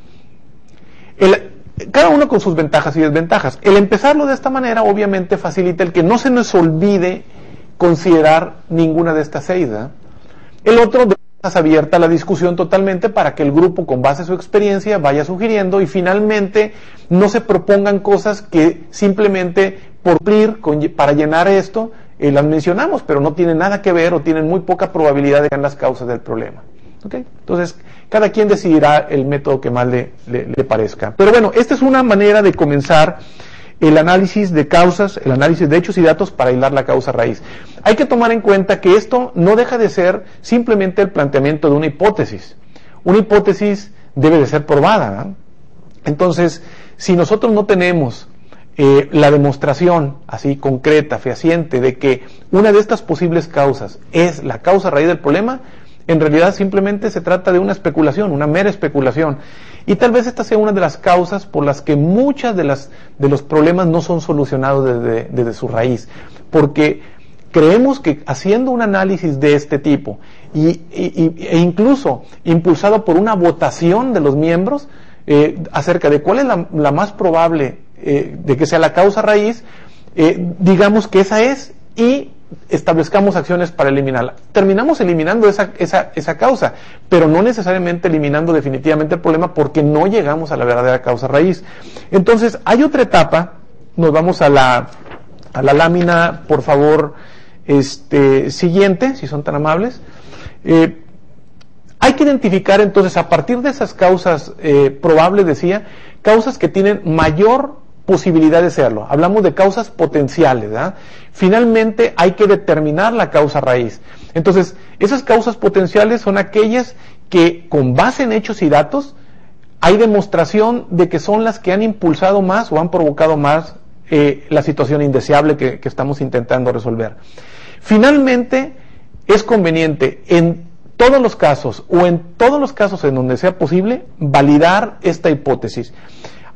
Cada uno con sus ventajas y desventajas. El empezarlo de esta manera obviamente facilita el que no se nos olvide considerar ninguna de estas 6, ¿verdad? El otro dejas abierta la discusión totalmente para que el grupo, con base a su experiencia, vaya sugiriendo y finalmente no se propongan cosas que simplemente por cumplir para llenar esto las mencionamos, pero no tienen nada que ver o tienen muy poca probabilidad de que sean las causas del problema. ¿Okay? Entonces, cada quien decidirá el método que más le parezca. Pero bueno, esta es una manera de comenzar el análisis de causas, el análisis de hechos y datos para hilar la causa raíz. Hay que tomar en cuenta que esto no deja de ser simplemente el planteamiento de una hipótesis. Una hipótesis debe de ser probada, ¿no? Entonces, si nosotros no tenemos la demostración así concreta, fehaciente, de que una de estas posibles causas es la causa raíz del problema, en realidad simplemente se trata de una especulación, una mera especulación. Y tal vez esta sea una de las causas por las que muchas de los problemas no son solucionados desde su raíz. Porque creemos que haciendo un análisis de este tipo e incluso impulsado por una votación de los miembros acerca de cuál es la más probable de que sea la causa raíz, digamos que esa es y establezcamos acciones para eliminarla. Terminamos eliminando esa causa, pero no necesariamente eliminando definitivamente el problema porque no llegamos a la verdadera causa raíz. Entonces, hay otra etapa, nos vamos a la lámina, por favor, siguiente, si son tan amables. Hay que identificar entonces, a partir de esas causas probables, decía, causas que tienen mayor posibilidad de serlo. Hablamos de causas potenciales, ¿verdad? Finalmente hay que determinar la causa raíz. Entonces, esas causas potenciales son aquellas que, con base en hechos y datos, hay demostración de que son las que han impulsado más o han provocado más la situación indeseable que estamos intentando resolver. Finalmente, es conveniente en todos los casos o en todos los casos en donde sea posible validar esta hipótesis.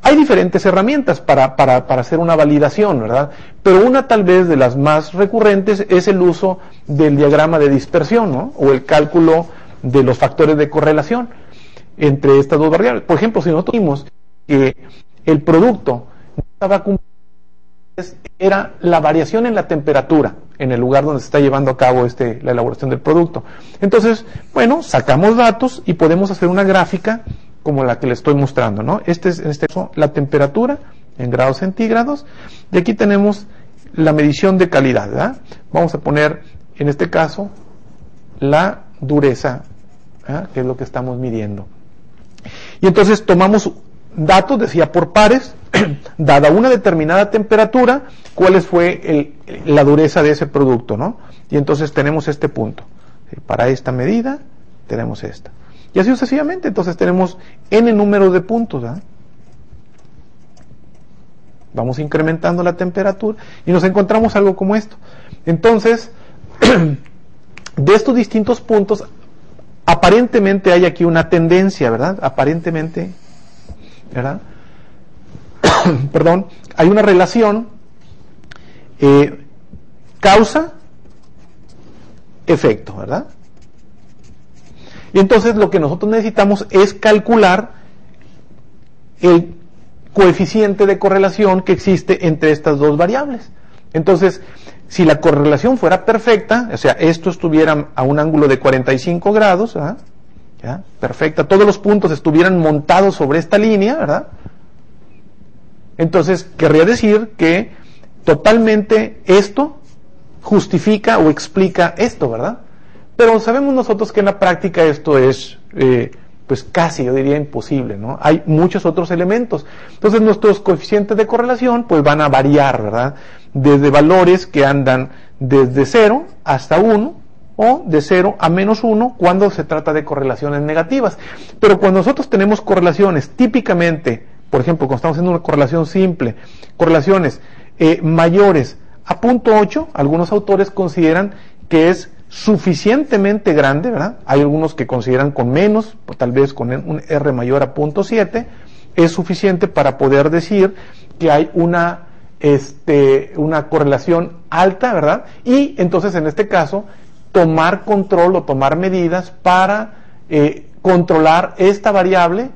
Hay diferentes herramientas para hacer una validación, ¿verdad? Pero una tal vez de las más recurrentes es el uso del diagrama de dispersión, ¿no? O el cálculo de los factores de correlación entre estas dos variables. Por ejemplo, si nosotros vimos que el producto no estaba cumpliendo, era la variación en la temperatura en el lugar donde se está llevando a cabo la elaboración del producto. Entonces, bueno, sacamos datos y podemos hacer una gráfica como la que le estoy mostrando, ¿no? En este caso, la temperatura en grados centígrados, y aquí tenemos la medición de calidad, ¿verdad? Vamos a poner, en este caso, la dureza, ¿verdad? Que es lo que estamos midiendo. Y entonces tomamos datos, decía, por pares, dada una determinada temperatura, cuál fue la dureza de ese producto, ¿no? Y entonces tenemos este punto. Para esta medida, tenemos esta. Y así sucesivamente, entonces tenemos n número de puntos, ¿verdad? Vamos incrementando la temperatura y nos encontramos algo como esto. Entonces, de estos distintos puntos, aparentemente hay aquí una tendencia, ¿verdad? Aparentemente, ¿verdad? Perdón, hay una relación causa-efecto, ¿verdad? Y entonces lo que nosotros necesitamos es calcular el coeficiente de correlación que existe entre estas dos variables. Entonces, si la correlación fuera perfecta, o sea, esto estuviera a un ángulo de 45 grados, ¿verdad? ¿Ya? Perfecta, todos los puntos estuvieran montados sobre esta línea, ¿verdad? Entonces, querría decir que totalmente esto justifica o explica esto, ¿verdad? Pero sabemos nosotros que en la práctica esto es, pues casi, yo diría, imposible, ¿no? Hay muchos otros elementos. Entonces, nuestros coeficientes de correlación, pues van a variar, ¿verdad? Desde valores que andan desde 0 hasta 1, o de 0 a menos 1 cuando se trata de correlaciones negativas. Pero cuando nosotros tenemos correlaciones típicamente, por ejemplo, cuando estamos haciendo una correlación simple, correlaciones mayores a 0.8, algunos autores consideran que es suficientemente grande, ¿verdad? Hay algunos que consideran con menos, o tal vez con un R mayor a 0.7, es suficiente para poder decir que hay una correlación alta, ¿verdad? Y entonces en este caso tomar control o tomar medidas para controlar esta variable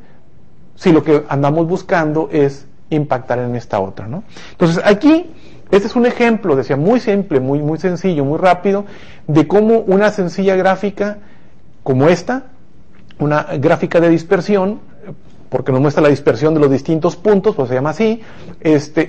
si lo que andamos buscando es impactar en esta otra, ¿no? Entonces aquí, este es un ejemplo, decía, muy simple, muy sencillo, muy rápido, de cómo una sencilla gráfica como esta, una gráfica de dispersión, porque nos muestra la dispersión de los distintos puntos, pues se llama así,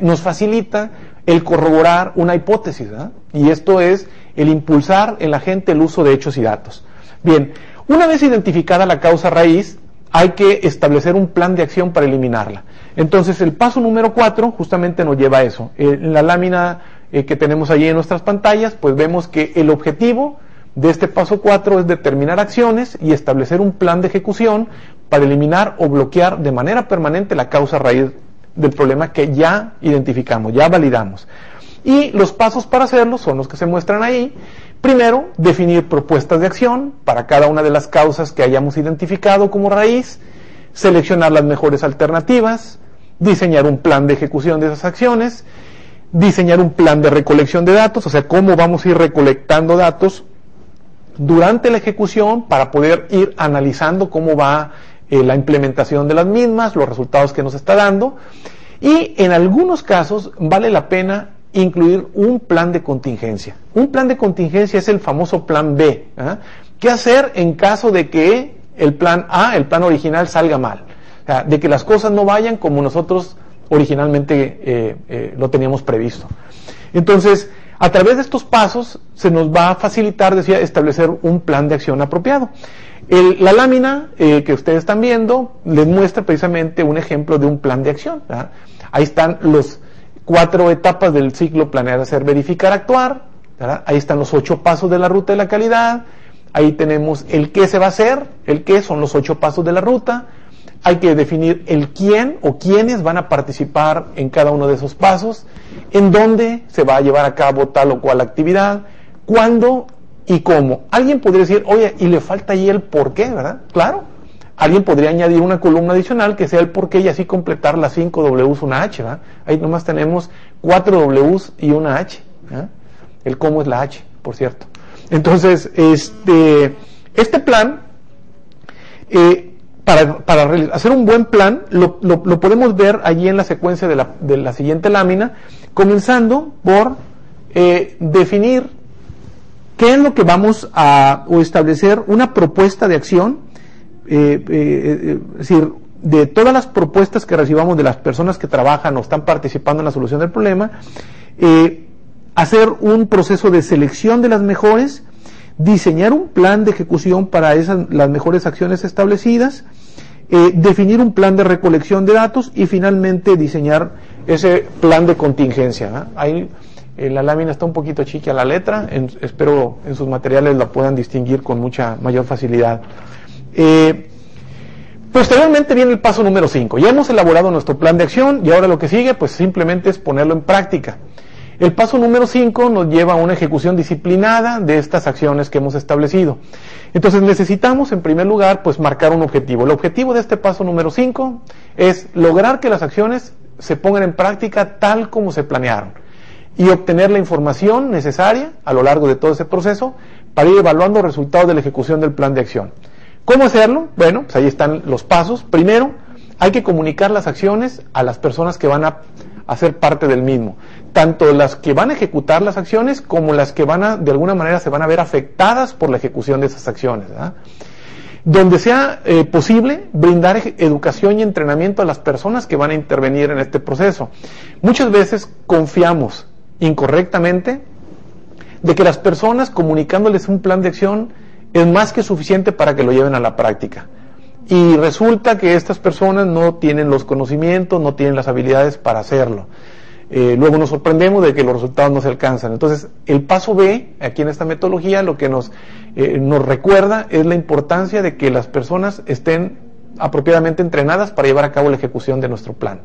nos facilita el corroborar una hipótesis, ¿verdad? Y esto es el impulsar en la gente el uso de hechos y datos. Bien, una vez identificada la causa raíz, hay que establecer un plan de acción para eliminarla. Entonces, el paso número 4 justamente nos lleva a eso. En la lámina que tenemos allí en nuestras pantallas, pues vemos que el objetivo de este paso 4 es determinar acciones y establecer un plan de ejecución para eliminar o bloquear de manera permanente la causa raíz del problema que ya identificamos, ya validamos. Y los pasos para hacerlo son los que se muestran ahí. Primero, definir propuestas de acción para cada una de las causas que hayamos identificado como raíz, seleccionar las mejores alternativas, diseñar un plan de ejecución de esas acciones, diseñar un plan de recolección de datos, o sea, cómo vamos a ir recolectando datos durante la ejecución para poder ir analizando cómo va la implementación de las mismas, los resultados que nos está dando, y en algunos casos vale la pena incluir un plan de contingencia. Un plan de contingencia es el famoso plan B. ¿Eh? ¿Qué hacer en caso de que el plan A, el plan original, salga mal? O sea, de que las cosas no vayan como nosotros originalmente lo teníamos previsto. Entonces, a través de estos pasos se nos va a facilitar, decía, establecer un plan de acción apropiado. La lámina que ustedes están viendo les muestra precisamente un ejemplo de un plan de acción. ¿Verdad? Ahí están los 4 etapas del ciclo: planear, hacer, verificar, actuar. ¿Verdad? Ahí están los 8 pasos de la ruta de la calidad. Ahí tenemos el qué se va a hacer, el qué son los 8 pasos de la ruta. Hay que definir el quién o quiénes van a participar en cada uno de esos pasos, en dónde se va a llevar a cabo tal o cual actividad, cuándo y cómo. Alguien podría decir, oye, y le falta ahí el por qué, ¿verdad? Claro. Alguien podría añadir una columna adicional que sea el por qué y así completar las 5 Ws, una H, ¿verdad? Ahí nomás tenemos 4 Ws y una H. ¿Eh? El cómo es la H, por cierto. Entonces, este plan, para hacer un buen plan, lo podemos ver allí en la secuencia de la siguiente lámina, comenzando por definir qué es lo que vamos o establecer una propuesta de acción, es decir, de todas las propuestas que recibamos de las personas que trabajan o están participando en la solución del problema, hacer un proceso de selección de las mejores, diseñar un plan de ejecución para las mejores acciones establecidas, definir un plan de recolección de datos y finalmente diseñar ese plan de contingencia. ¿Eh? Ahí la lámina está un poquito chica la letra, espero en sus materiales la puedan distinguir con mucha mayor facilidad. Posteriormente viene el paso número 5. Ya hemos elaborado nuestro plan de acción y ahora lo que sigue pues simplemente es ponerlo en práctica. El paso número 5 nos lleva a una ejecución disciplinada de estas acciones que hemos establecido. Entonces necesitamos, en primer lugar, pues marcar un objetivo. El objetivo de este paso número 5 es lograr que las acciones se pongan en práctica tal como se planearon y obtener la información necesaria a lo largo de todo ese proceso para ir evaluando los resultados de la ejecución del plan de acción. ¿Cómo hacerlo? Bueno, pues ahí están los pasos. Primero, hay que comunicar las acciones a las personas que van a hacer parte del mismo, tanto las que van a ejecutar las acciones como las que de alguna manera se van a ver afectadas por la ejecución de esas acciones, ¿verdad? Donde sea posible, brindar educación y entrenamiento a las personas que van a intervenir en este proceso. Muchas veces confiamos incorrectamente de que las personas comunicándoles un plan de acción es más que suficiente para que lo lleven a la práctica. Y resulta que estas personas no tienen los conocimientos, no tienen las habilidades para hacerlo. Luego nos sorprendemos de que los resultados no se alcanzan. Entonces, el paso B, aquí en esta metodología, lo que nos recuerda es la importancia de que las personas estén apropiadamente entrenadas para llevar a cabo la ejecución de nuestro plan.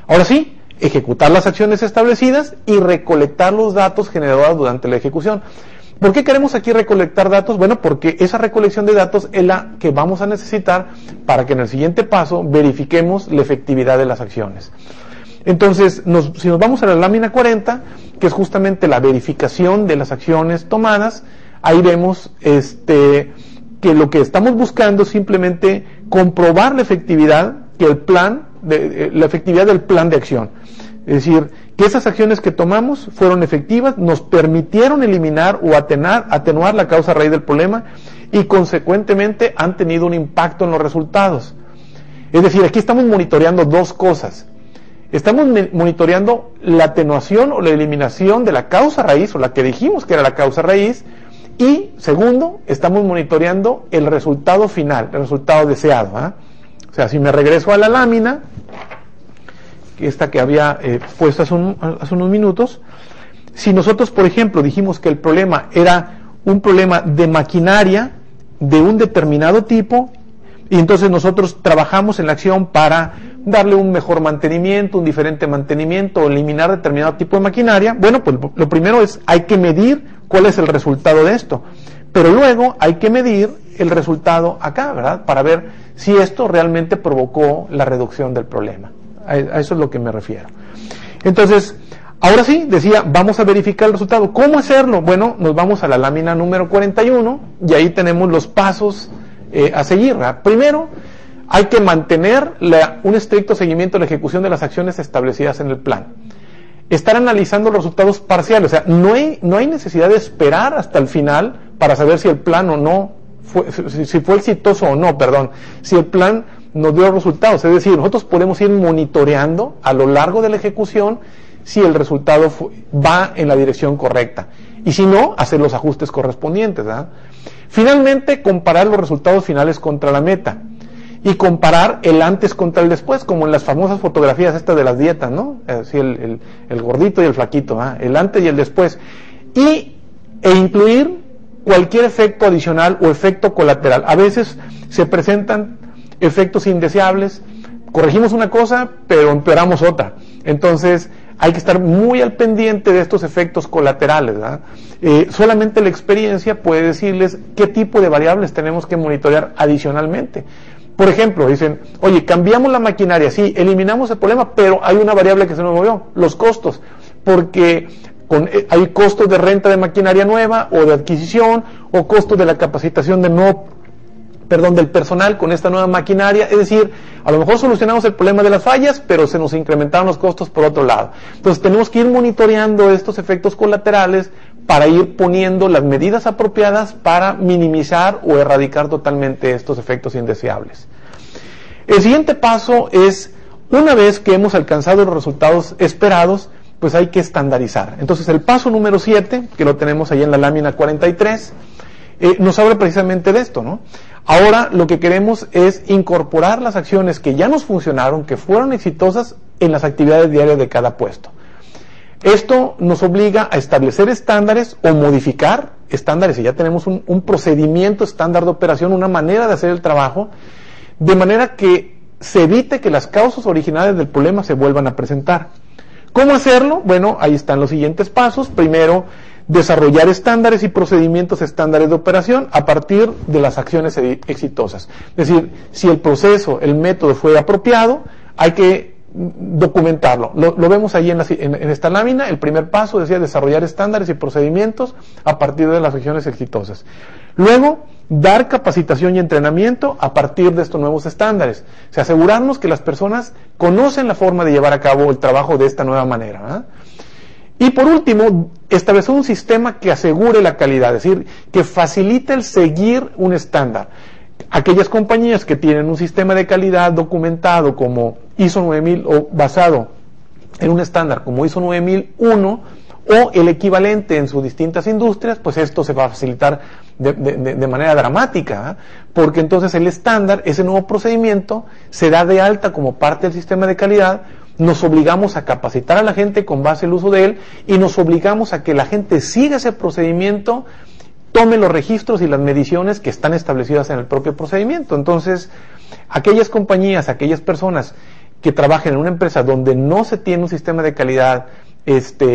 Ahora sí, ejecutar las acciones establecidas y recolectar los datos generados durante la ejecución. ¿Por qué queremos aquí recolectar datos? Bueno, porque esa recolección de datos es la que vamos a necesitar para que en el siguiente paso verifiquemos la efectividad de las acciones. Entonces, si nos vamos a la lámina 40, que es justamente la verificación de las acciones tomadas, ahí vemos que lo que estamos buscando es simplemente comprobar la efectividad del plan de acción. Es decir, que esas acciones que tomamos fueron efectivas, nos permitieron eliminar o atenuar la causa raíz del problema y consecuentemente han tenido un impacto en los resultados. Es decir, aquí estamos monitoreando dos cosas. Estamos monitoreando la atenuación o la eliminación de la causa raíz o la que dijimos que era la causa raíz y, segundo, estamos monitoreando el resultado final, el resultado deseado, ¿eh? O sea, si me regreso a la lámina, esta que había puesto hace unos minutos, si nosotros, por ejemplo, dijimos que el problema era un problema de maquinaria de un determinado tipo, y entonces nosotros trabajamos en la acción para darle un mejor mantenimiento, un diferente mantenimiento, o eliminar determinado tipo de maquinaria, bueno, pues lo primero es, hay que medir cuál es el resultado de esto, pero luego hay que medir el resultado acá, ¿verdad? Para ver si esto realmente provocó la reducción del problema. A eso es lo que me refiero. Entonces, ahora sí, decía, vamos a verificar el resultado. ¿Cómo hacerlo? Bueno, nos vamos a la lámina número 41 y ahí tenemos los pasos a seguir, ¿verdad? Primero, hay que mantener un estricto seguimiento de la ejecución de las acciones establecidas en el plan. Estar analizando los resultados parciales, o sea, no hay necesidad de esperar hasta el final para saber si el plan o no, si fue exitoso o no, si el plan nos dio resultados. Es decir, nosotros podemos ir monitoreando a lo largo de la ejecución si el resultado va en la dirección correcta. Y si no, hacer los ajustes correspondientes, ¿verdad? Finalmente, comparar los resultados finales contra la meta. Y comparar el antes contra el después, como en las famosas fotografías estas de las dietas, ¿no? Así el gordito y el flaquito, ¿verdad? El antes y el después. E incluir cualquier efecto adicional o efecto colateral. A veces se presentan efectos indeseables, corregimos una cosa, pero empeoramos otra. Entonces, hay que estar muy al pendiente de estos efectos colaterales, ¿verdad? Solamente la experiencia puede decirles qué tipo de variables tenemos que monitorear adicionalmente. Por ejemplo, dicen, oye, cambiamos la maquinaria, sí, eliminamos el problema, pero hay una variable que se nos movió, los costos, porque hay costos de renta de maquinaria nueva o de adquisición, o costos de la capacitación del personal con esta nueva maquinaria. Es decir, a lo mejor solucionamos el problema de las fallas, pero se nos incrementaron los costos por otro lado. Entonces tenemos que ir monitoreando estos efectos colaterales para ir poniendo las medidas apropiadas para minimizar o erradicar totalmente estos efectos indeseables. El siguiente paso es, una vez que hemos alcanzado los resultados esperados, pues hay que estandarizar. Entonces el paso número 7, que lo tenemos ahí en la lámina 43, nos habla precisamente de esto, ¿no? Ahora lo que queremos es incorporar las acciones que ya nos funcionaron, que fueron exitosas en las actividades diarias de cada puesto. Esto nos obliga a establecer estándares o modificar estándares, y ya tenemos un procedimiento estándar de operación, una manera de hacer el trabajo, de manera que se evite que las causas originales del problema se vuelvan a presentar. ¿Cómo hacerlo? Bueno, ahí están los siguientes pasos. Primero, desarrollar estándares y procedimientos estándares de operación a partir de las acciones exitosas. Es decir, si el proceso, el método fue apropiado, hay que documentarlo. Lo vemos ahí en esta lámina. El primer paso decía desarrollar estándares y procedimientos a partir de las acciones exitosas. Luego, dar capacitación y entrenamiento a partir de estos nuevos estándares. O sea, asegurarnos que las personas conocen la forma de llevar a cabo el trabajo de esta nueva manera, Y por último, establecer un sistema que asegure la calidad, es decir, que facilite el seguir un estándar. Aquellas compañías que tienen un sistema de calidad documentado como ISO 9000 o basado en un estándar como ISO 9001 o el equivalente en sus distintas industrias, pues esto se va a facilitar de manera dramática, porque entonces el estándar, ese nuevo procedimiento, se da de alta como parte del sistema de calidad, nos obligamos a capacitar a la gente con base al uso de él y nos obligamos a que la gente siga ese procedimiento, tome los registros y las mediciones que están establecidas en el propio procedimiento. Entonces, aquellas compañías, aquellas personas que trabajen en una empresa donde no se tiene un sistema de calidad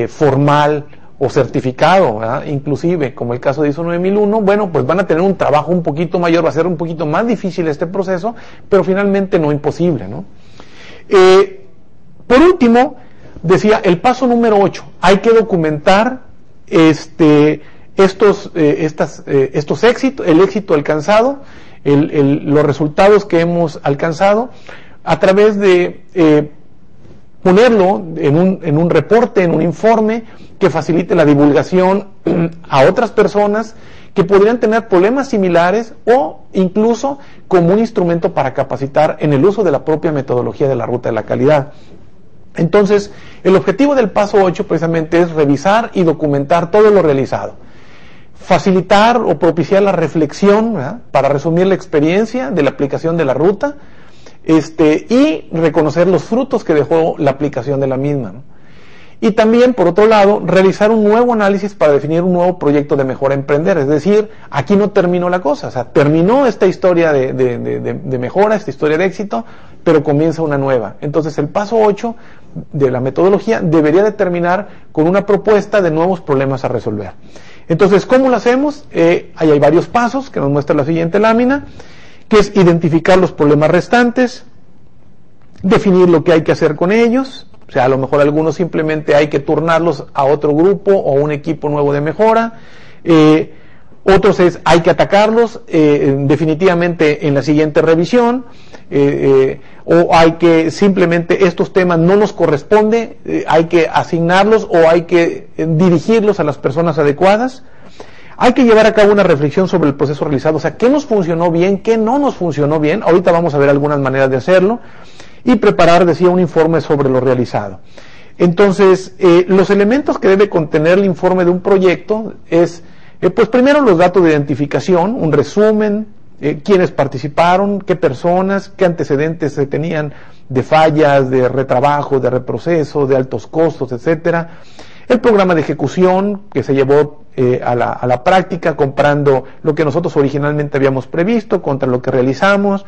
formal o certificado, ¿verdad? Inclusive, como el caso de ISO 9001, bueno, pues van a tener un trabajo un poquito mayor, va a ser un poquito más difícil este proceso, pero finalmente no imposible, ¿no? Por último, decía, el paso número 8, hay que documentar estos éxitos, el éxito alcanzado, los resultados que hemos alcanzado, a través de ponerlo en un reporte, en un informe que facilite la divulgación a otras personas que podrían tener problemas similares o incluso como un instrumento para capacitar en el uso de la propia metodología de la ruta de la calidad. Entonces, el objetivo del paso 8 precisamente es revisar y documentar todo lo realizado. Facilitar o propiciar la reflexión, ¿verdad?, para resumir la experiencia de la aplicación de la ruta, y reconocer los frutos que dejó la aplicación de la misma, ¿no? Y también, por otro lado, realizar un nuevo análisis para definir un nuevo proyecto de mejora a emprender. Es decir, aquí no terminó la cosa, o sea, terminó esta historia de mejora, esta historia de éxito, pero comienza una nueva. Entonces, el paso 8 de la metodología debería de terminar con una propuesta de nuevos problemas a resolver. Entonces, ¿cómo lo hacemos? Ahí hay varios pasos que nos muestra la siguiente lámina, que es identificar los problemas restantes, definir lo que hay que hacer con ellos. O sea, a lo mejor algunos simplemente hay que turnarlos a otro grupo o un equipo nuevo de mejora. Otros hay que atacarlos definitivamente en la siguiente revisión. O hay que simplemente estos temas no nos corresponde, hay que asignarlos o hay que dirigirlos a las personas adecuadas. Hay que llevar a cabo una reflexión sobre el proceso realizado, o sea, qué nos funcionó bien, qué no nos funcionó bien. Ahorita vamos a ver algunas maneras de hacerlo. Y preparar, decía, un informe sobre lo realizado. Entonces, los elementos que debe contener el informe de un proyecto es, pues primero los datos de identificación, un resumen, quiénes participaron, qué personas, qué antecedentes se tenían de fallas, de retrabajo, de reproceso, de altos costos, etcétera. El programa de ejecución que se llevó a la práctica, comparando lo que nosotros originalmente habíamos previsto contra lo que realizamos.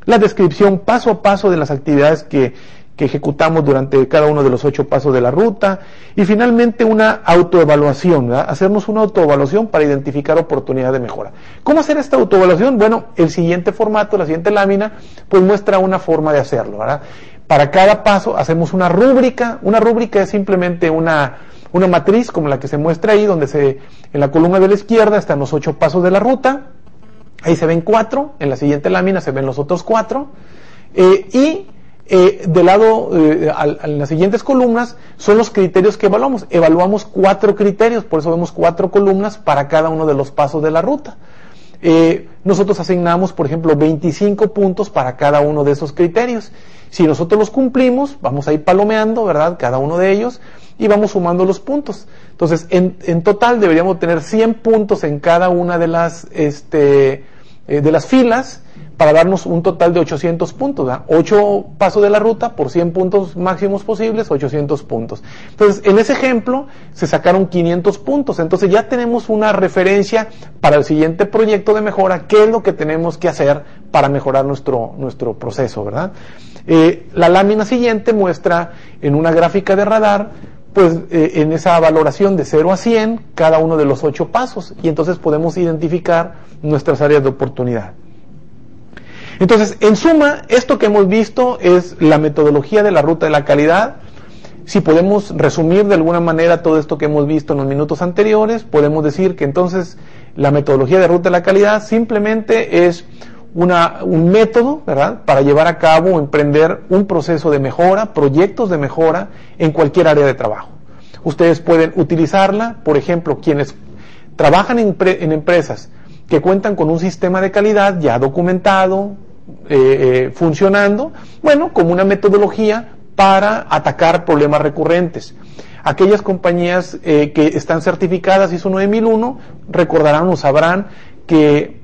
La descripción paso a paso de las actividades que ejecutamos durante cada uno de los 8 pasos de la ruta, y finalmente una autoevaluación, ¿verdad? Hacernos una autoevaluación para identificar oportunidades de mejora. ¿Cómo hacer esta autoevaluación? Bueno, el siguiente formato, la siguiente lámina, pues muestra una forma de hacerlo, ¿verdad? Para cada paso hacemos una rúbrica es simplemente una matriz como la que se muestra ahí, donde en la columna de la izquierda están los 8 pasos de la ruta. Ahí se ven 4, en la siguiente lámina se ven los otros 4, del lado, en las siguientes columnas, son los criterios que evaluamos. Evaluamos 4 criterios, por eso vemos 4 columnas para cada uno de los pasos de la ruta. Nosotros asignamos, por ejemplo, 25 puntos para cada uno de esos criterios. Si nosotros los cumplimos, vamos a ir palomeando, ¿verdad?, cada uno de ellos, y vamos sumando los puntos. Entonces, en total deberíamos tener 100 puntos en cada una de las filas para darnos un total de 800 puntos, ¿verdad? 8 pasos de la ruta por 100 puntos máximos posibles, 800 puntos. Entonces, en ese ejemplo se sacaron 500 puntos, entonces ya tenemos una referencia para el siguiente proyecto de mejora, qué es lo que tenemos que hacer para mejorar nuestro proceso, ¿verdad? La lámina siguiente muestra en una gráfica de radar, pues en esa valoración de 0 a 100, cada uno de los 8 pasos, y entonces podemos identificar nuestras áreas de oportunidad. Entonces, en suma, esto que hemos visto es la metodología de la ruta de la calidad. Si podemos resumir de alguna manera todo esto que hemos visto en los minutos anteriores, podemos decir que entonces la metodología de ruta de la calidad simplemente es un método, ¿verdad?, para llevar a cabo o emprender un proceso de mejora, proyectos de mejora en cualquier área de trabajo. Ustedes pueden utilizarla, por ejemplo, quienes trabajan en empresas que cuentan con un sistema de calidad ya documentado, funcionando, bueno, como una metodología para atacar problemas recurrentes. Aquellas compañías que están certificadas ISO 9001 recordarán o sabrán que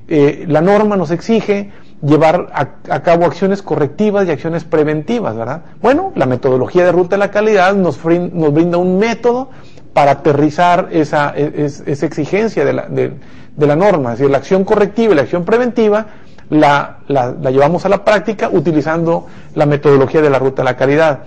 la norma nos exige llevar a cabo acciones correctivas y acciones preventivas, ¿verdad? Bueno, la metodología de ruta de la calidad nos brinda un método para aterrizar esa exigencia de la norma, es decir, la acción correctiva y la acción preventiva la llevamos a la práctica utilizando la metodología de la ruta de la calidad.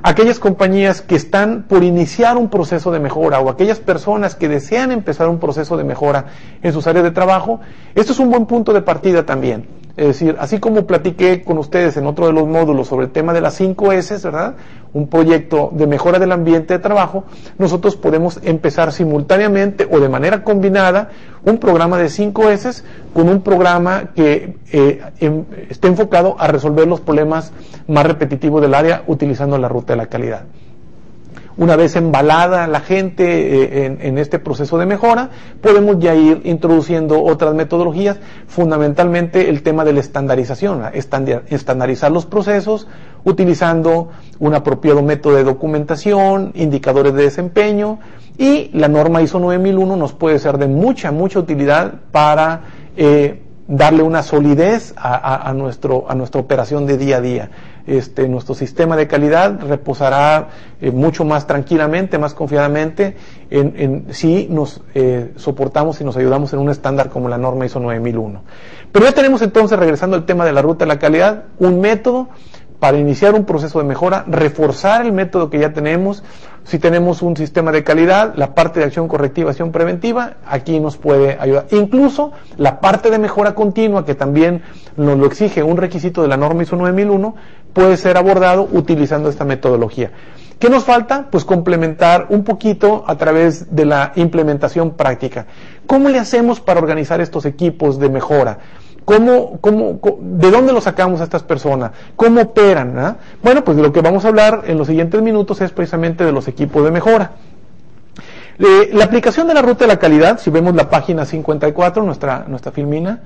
Aquellas compañías que están por iniciar un proceso de mejora o aquellas personas que desean empezar un proceso de mejora en sus áreas de trabajo, esto es un buen punto de partida también. Es decir, así como platiqué con ustedes en otro de los módulos sobre el tema de las 5 S, ¿verdad?, un proyecto de mejora del ambiente de trabajo, nosotros podemos empezar simultáneamente o de manera combinada un programa de 5 S con un programa que esté enfocado a resolver los problemas más repetitivos del área utilizando la ruta de la calidad. Una vez embalada la gente en este proceso de mejora, podemos ya ir introduciendo otras metodologías, fundamentalmente el tema de la estandarización, estandarizar los procesos utilizando un apropiado método de documentación, indicadores de desempeño, y la norma ISO 9001 nos puede ser de mucha utilidad para darle una solidez a nuestra operación de día a día. Nuestro sistema de calidad reposará mucho más tranquilamente, más confiadamente si nos soportamos y nos ayudamos en un estándar como la norma ISO 9001. Pero ya tenemos entonces, regresando al tema de la ruta de la calidad, un método para iniciar un proceso de mejora, reforzar el método que ya tenemos. Si tenemos un sistema de calidad, la parte de acción correctiva, acción preventiva, aquí nos puede ayudar. Incluso la parte de mejora continua, que también nos lo exige un requisito de la norma ISO 9001, puede ser abordado utilizando esta metodología. ¿Qué nos falta? Pues complementar un poquito a través de la implementación práctica. ¿Cómo le hacemos para organizar estos equipos de mejora? ¿De dónde lo sacamos a estas personas? ¿Cómo operan? ¿Ah? Bueno, pues de lo que vamos a hablar en los siguientes minutos es precisamente de los equipos de mejora. La aplicación de la ruta de la calidad, si vemos la página 54, nuestra filmina,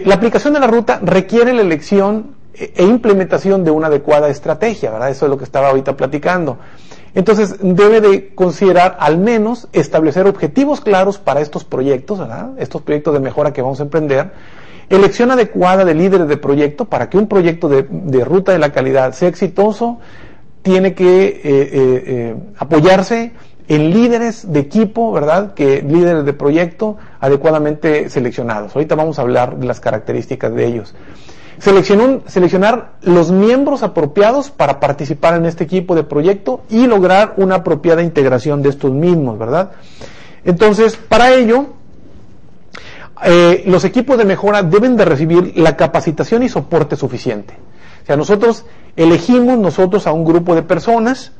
la aplicación de la ruta requiere la elección e implementación de una adecuada estrategia, ¿verdad? Eso es lo que estaba ahorita platicando. Entonces, debe de considerar al menos establecer objetivos claros para estos proyectos, ¿verdad?, estos proyectos de mejora que vamos a emprender. Elección adecuada de líderes de proyecto. Para que un proyecto de ruta de la calidad sea exitoso, tiene que apoyarse en líderes de equipo, ¿verdad?, líderes de proyecto adecuadamente seleccionados. Ahorita vamos a hablar de las características de ellos. Seleccionar los miembros apropiados para participar en este equipo de proyecto y lograr una apropiada integración de estos mismos, ¿verdad? Entonces, para ello, los equipos de mejora deben de recibir la capacitación y soporte suficiente. O sea, nosotros elegimos a un grupo de personas.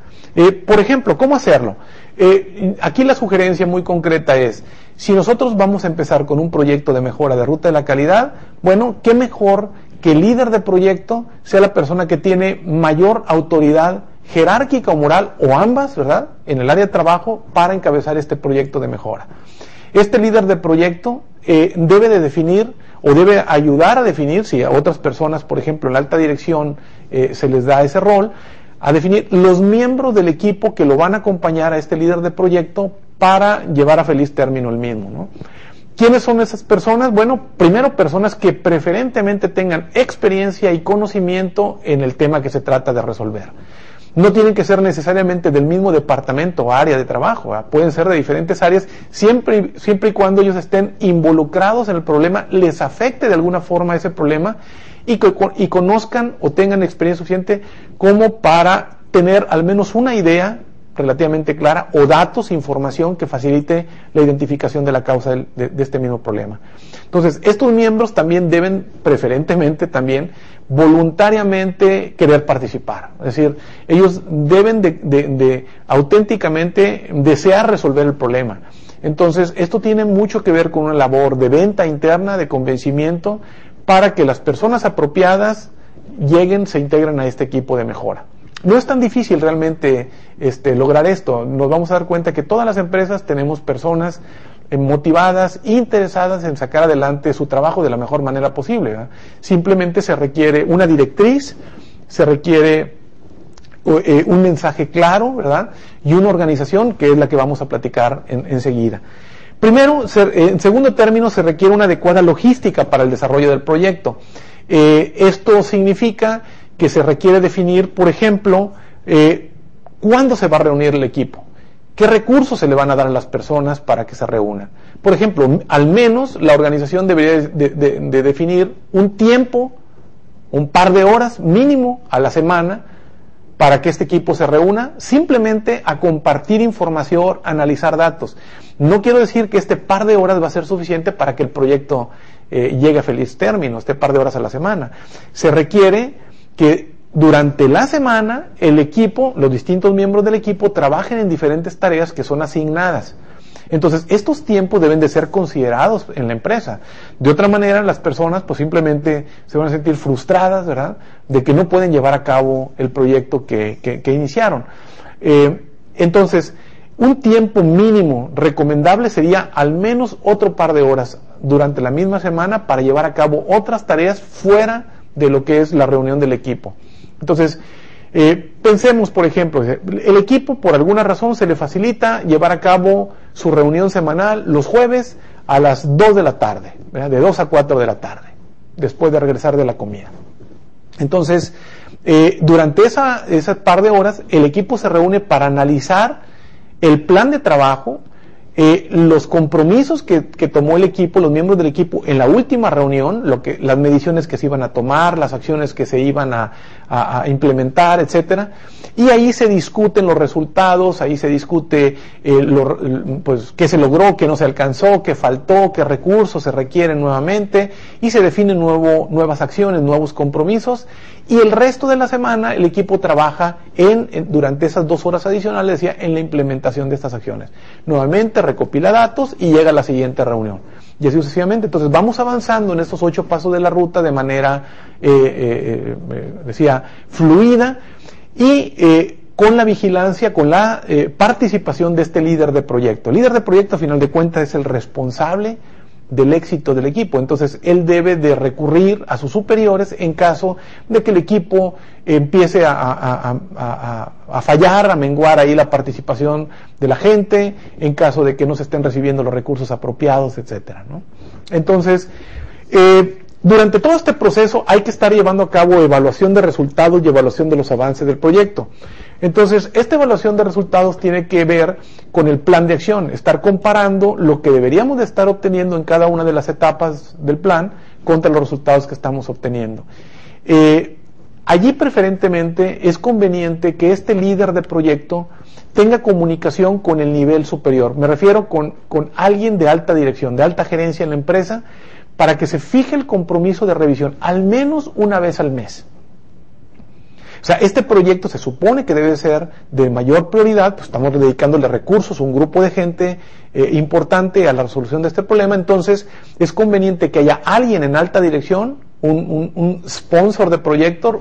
Por ejemplo, ¿cómo hacerlo? Aquí la sugerencia muy concreta es, si nosotros vamos a empezar con un proyecto de mejora de ruta de la calidad, bueno, qué mejor que el líder de proyecto sea la persona que tiene mayor autoridad jerárquica o moral, o ambas, ¿verdad?, en el área de trabajo para encabezar este proyecto de mejora. Este líder de proyecto debe de definir o debe ayudar a definir, si a otras personas, por ejemplo, en la alta dirección se les da ese rol, a definir los miembros del equipo que lo van a acompañar a este líder de proyecto para llevar a feliz término el mismo, ¿no? ¿Quiénes son esas personas? Bueno, primero personas que preferentemente tengan experiencia y conocimiento en el tema que se trata de resolver. No tienen que ser necesariamente del mismo departamento o área de trabajo, ¿verdad? Pueden ser de diferentes áreas, siempre y cuando ellos estén involucrados en el problema, les afecte de alguna forma ese problema y conozcan o tengan experiencia suficiente como para tener al menos una idea relativamente clara o datos, información que facilite la identificación de la causa de este mismo problema. Entonces, estos miembros también deben, preferentemente también, voluntariamente querer participar. Es decir, ellos deben de auténticamente desear resolver el problema. Entonces, esto tiene mucho que ver con una labor de venta interna, de convencimiento, para que las personas apropiadas se integren a este equipo de mejora. No es tan difícil realmente lograr esto. Nos vamos a dar cuenta que todas las empresas tenemos personas motivadas, interesadas en sacar adelante su trabajo de la mejor manera posible, ¿verdad? Simplemente se requiere una directriz, se requiere un mensaje claro, ¿verdad? Y una organización que es la que vamos a platicar enseguida. Primero, en segundo término, se requiere una adecuada logística para el desarrollo del proyecto. Esto significa que se requiere definir, por ejemplo, cuándo se va a reunir el equipo, qué recursos se le van a dar a las personas para que se reúnan. Por ejemplo, al menos la organización debería de definir un tiempo, un par de horas mínimo a la semana para que este equipo se reúna, simplemente a compartir información, analizar datos. No quiero decir que este par de horas va a ser suficiente para que el proyecto llegue a feliz término, este par de horas a la semana. Se requiere que durante la semana el equipo, los distintos miembros del equipo trabajen en diferentes tareas que son asignadas. Entonces, estos tiempos deben de ser considerados en la empresa. De otra manera, las personas pues simplemente se van a sentir frustradas, ¿verdad?, de que no pueden llevar a cabo el proyecto que iniciaron. Entonces, un tiempo mínimo recomendable sería al menos otro par de horas durante la misma semana para llevar a cabo otras tareas fuera de lo que es la reunión del equipo. Entonces, pensemos, por ejemplo, el equipo por alguna razón se le facilita llevar a cabo su reunión semanal los jueves a las 2 de la tarde, ¿verdad?, de 2 a 4 de la tarde, después de regresar de la comida. Entonces, durante esa par de horas, el equipo se reúne para analizar el plan de trabajo, los compromisos que tomó el equipo, los miembros del equipo en la última reunión, las mediciones que se iban a tomar, las acciones que se iban a implementar, etcétera, y ahí se discuten los resultados, ahí se discute pues qué se logró, qué no se alcanzó, qué faltó, qué recursos se requieren nuevamente, y se definen nuevas acciones, nuevos compromisos, y el resto de la semana el equipo trabaja durante esas 2 horas adicionales, en la implementación de estas acciones. Nuevamente recopila datos y llega a la siguiente reunión. Y así sucesivamente. Entonces vamos avanzando en estos 8 pasos de la ruta de manera, fluida y con la vigilancia, con la participación de este líder de proyecto. El líder de proyecto, a final de cuentas, es el responsable del éxito del equipo. Entonces él debe de recurrir a sus superiores en caso de que el equipo empiece a fallar, a menguar ahí la participación de la gente, en caso de que no se estén recibiendo los recursos apropiados, etcétera, ¿no? Entonces, durante todo este proceso hay que estar llevando a cabo evaluación de resultados y evaluación de los avances del proyecto. Entonces, esta evaluación de resultados tiene que ver con el plan de acción, estar comparando lo que deberíamos de estar obteniendo en cada una de las etapas del plan contra los resultados que estamos obteniendo. Allí preferentemente es conveniente que este líder de proyecto tenga comunicación con el nivel superior. Me refiero con alguien de alta dirección, de alta gerencia en la empresa, para que se fije el compromiso de revisión al menos una vez al mes. O sea, este proyecto se supone que debe ser de mayor prioridad, pues estamos dedicándole recursos, un grupo de gente importante a la resolución de este problema. Entonces es conveniente que haya alguien en alta dirección, un sponsor de proyecto,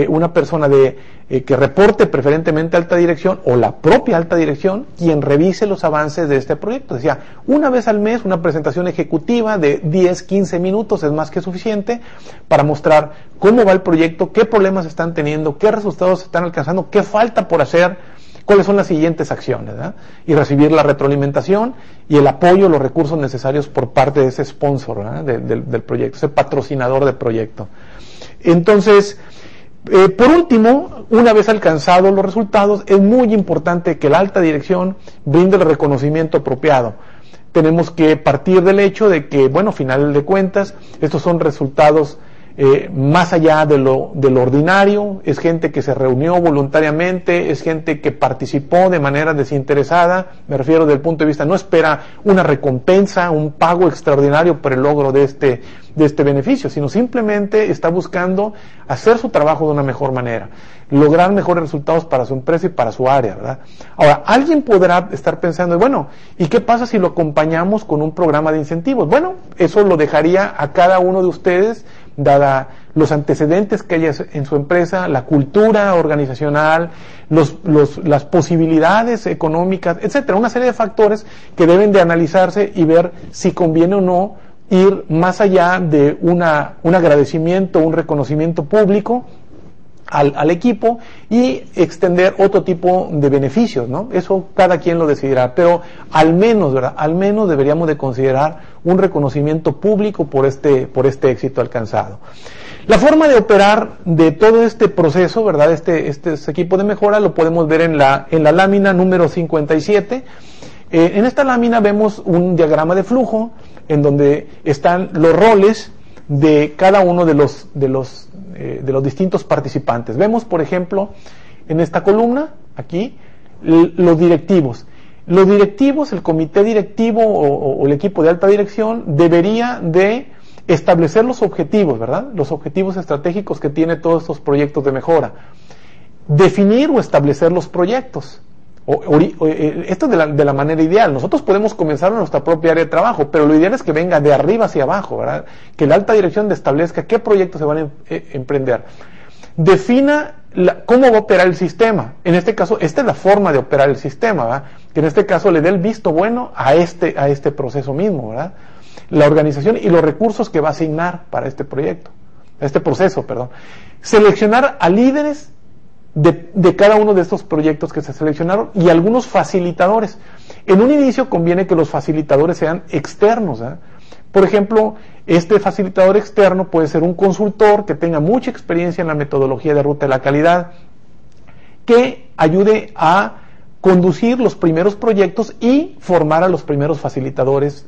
una persona que reporte preferentemente a alta dirección o la propia alta dirección, quien revise los avances de este proyecto. Decía, una vez al mes una presentación ejecutiva de 10-15 minutos es más que suficiente para mostrar cómo va el proyecto, qué problemas están teniendo, qué resultados están alcanzando, qué falta por hacer, cuáles son las siguientes acciones, ¿verdad? Y recibir la retroalimentación y el apoyo, los recursos necesarios por parte de ese sponsor, ¿verdad? del proyecto, ese patrocinador del proyecto. Entonces, por último, una vez alcanzados los resultados, es muy importante que la alta dirección brinde el reconocimiento apropiado. Tenemos que partir del hecho de que, bueno, final de cuentas, estos son resultados más allá de lo ordinario, es gente que se reunió voluntariamente, es gente que participó de manera desinteresada, me refiero desde el punto de vista, no espera una recompensa, un pago extraordinario por el logro de este beneficio, sino simplemente está buscando hacer su trabajo de una mejor manera, lograr mejores resultados para su empresa y para su área, ¿verdad? Ahora, alguien podrá estar pensando, bueno, ¿y qué pasa si lo acompañamos con un programa de incentivos? Bueno, eso lo dejaría a cada uno de ustedes, dada los antecedentes que haya en su empresa, la cultura organizacional, las posibilidades económicas, etcétera, una serie de factores que deben de analizarse y ver si conviene o no ir más allá de un agradecimiento, un reconocimiento público al equipo y extender otro tipo de beneficios, ¿no? Eso cada quien lo decidirá, pero al menos, ¿verdad? Al menos deberíamos de considerar un reconocimiento público por este éxito alcanzado. La forma de operar de todo este proceso, ¿verdad? Este equipo de mejora lo podemos ver en la lámina número 57. En esta lámina vemos un diagrama de flujo en donde están los roles de cada uno de los distintos participantes. Vemos, por ejemplo, en esta columna, aquí, los directivos. Los directivos, el comité directivo o el equipo de alta dirección debería de establecer los objetivos, ¿verdad? Los objetivos estratégicos que tiene todos estos proyectos de mejora. Definir o establecer los proyectos. Esto de la manera ideal. Nosotros podemos comenzar en nuestra propia área de trabajo, pero lo ideal es que venga de arriba hacia abajo, ¿verdad? Que la alta dirección establezca qué proyectos se van a emprender. Defina cómo va a operar el sistema. En este caso, esta es la forma de operar el sistema, ¿verdad? Que en este caso le dé el visto bueno a este proceso mismo, ¿verdad? La organización y los recursos que va a asignar para este proyecto, este proceso, perdón. Seleccionar a líderes de cada uno de estos proyectos que se seleccionaron y algunos facilitadores. En un inicio conviene que los facilitadores sean externos, ¿eh? Por ejemplo, este facilitador externo puede ser un consultor que tenga mucha experiencia en la metodología de ruta de la calidad, que ayude a conducir los primeros proyectos y formar a los primeros facilitadores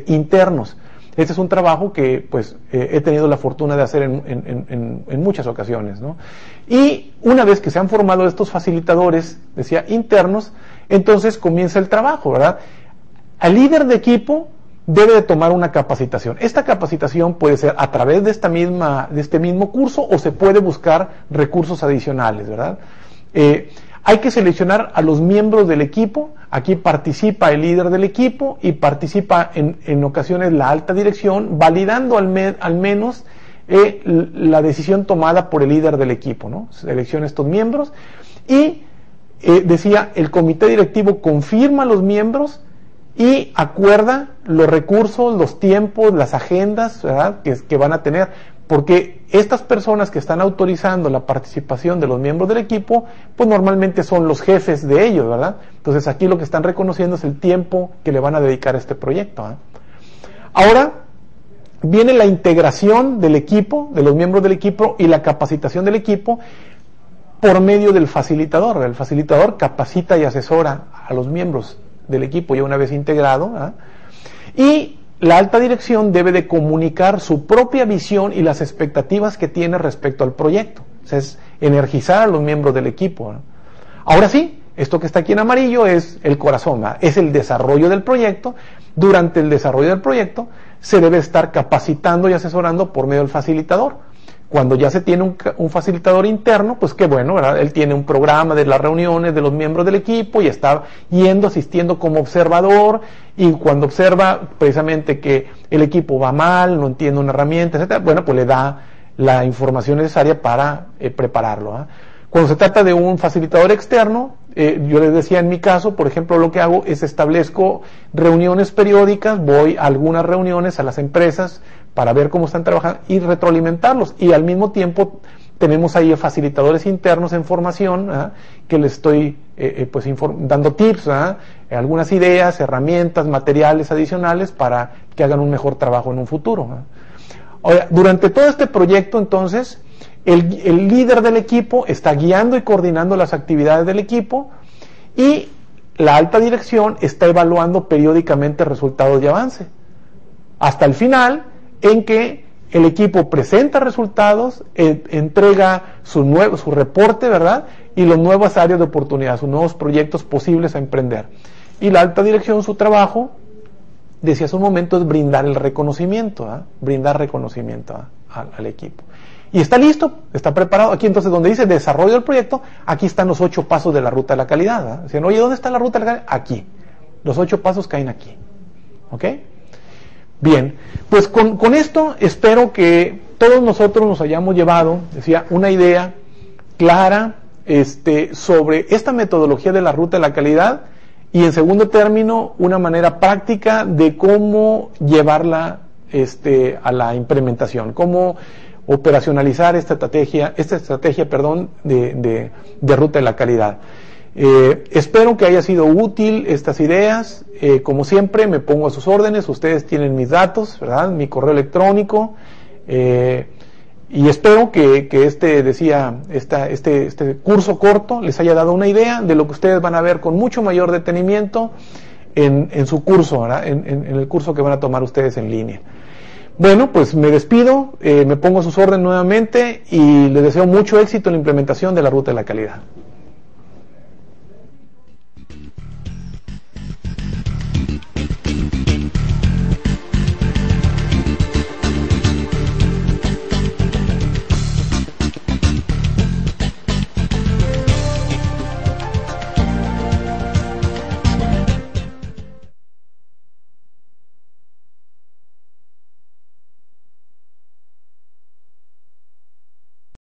internos. Este es un trabajo que pues he tenido la fortuna de hacer en muchas ocasiones, ¿no? Y una vez que se han formado estos facilitadores, decía, internos, entonces comienza el trabajo, ¿verdad? Al líder de equipo debe de tomar una capacitación. Esta capacitación puede ser a través de este mismo curso o se puede buscar recursos adicionales, ¿verdad? Hay que seleccionar a los miembros del equipo. Aquí participa el líder del equipo y participa en ocasiones la alta dirección, validando al menos la decisión tomada por el líder del equipo, ¿no? Selecciona estos miembros y decía, el comité directivo confirma a los miembros y acuerda los recursos, los tiempos, las agendas, ¿verdad? que van a tener, porque estas personas que están autorizando la participación de los miembros del equipo, pues normalmente son los jefes de ellos, ¿verdad? Entonces aquí lo que están reconociendo es el tiempo que le van a dedicar a este proyecto, ¿eh? Ahora viene la integración del equipo, de los miembros del equipo y la capacitación del equipo por medio del facilitador. El facilitador capacita y asesora a los miembros del equipo ya una vez integrado, ¿eh? Y la alta dirección debe de comunicar su propia visión y las expectativas que tiene respecto al proyecto. O sea, es energizar a los miembros del equipo, ¿no? Ahora sí, esto que está aquí en amarillo es el corazón, ¿verdad? Es el desarrollo del proyecto. Durante el desarrollo del proyecto se debe estar capacitando y asesorando por medio del facilitador. Cuando ya se tiene un facilitador interno, pues qué bueno, ¿verdad? Él tiene un programa de las reuniones de los miembros del equipo y está asistiendo como observador, y cuando observa precisamente que el equipo va mal, no entiende una herramienta, etcétera, bueno, pues le da la información necesaria para prepararlo, ¿eh? Cuando se trata de un facilitador externo, yo les decía en mi caso, por ejemplo, lo que hago es establezco reuniones periódicas, voy a algunas reuniones a las empresas para ver cómo están trabajando y retroalimentarlos, y al mismo tiempo tenemos ahí facilitadores internos en formación, que les estoy pues dando tips, algunas ideas, herramientas, materiales adicionales para que hagan un mejor trabajo en un futuro. Ahora, durante todo este proyecto, entonces, el líder del equipo está guiando y coordinando las actividades del equipo, y la alta dirección está evaluando periódicamente resultados de avance, hasta el final, en que el equipo presenta resultados, entrega su reporte, ¿verdad? Y las nuevas áreas de oportunidad, sus nuevos proyectos posibles a emprender. Y la alta dirección, su trabajo, decía hace un momento, es brindar el reconocimiento, brindar reconocimiento al equipo. Y está listo, está preparado. Aquí entonces donde dice desarrollo del proyecto, aquí están los 8 pasos de la ruta de la calidad. Dicen, oye, ¿dónde está la ruta de la calidad? Aquí. Los 8 pasos caen aquí. ¿Ok? Bien, pues con esto espero que todos nosotros nos hayamos llevado, decía, una idea clara sobre esta metodología de la ruta de la calidad, y en segundo término, una manera práctica de cómo llevarla a la implementación, cómo operacionalizar esta estrategia de ruta de la calidad. Espero que haya sido útil estas ideas. Como siempre, me pongo a sus órdenes. Ustedes tienen mis datos, ¿verdad? Mi correo electrónico. Y espero que este curso corto les haya dado una idea de lo que ustedes van a ver con mucho mayor detenimiento en su curso, ¿verdad? En el curso que van a tomar ustedes en línea. Bueno, pues me despido, me pongo a sus órdenes nuevamente y les deseo mucho éxito en la implementación de la ruta de la calidad.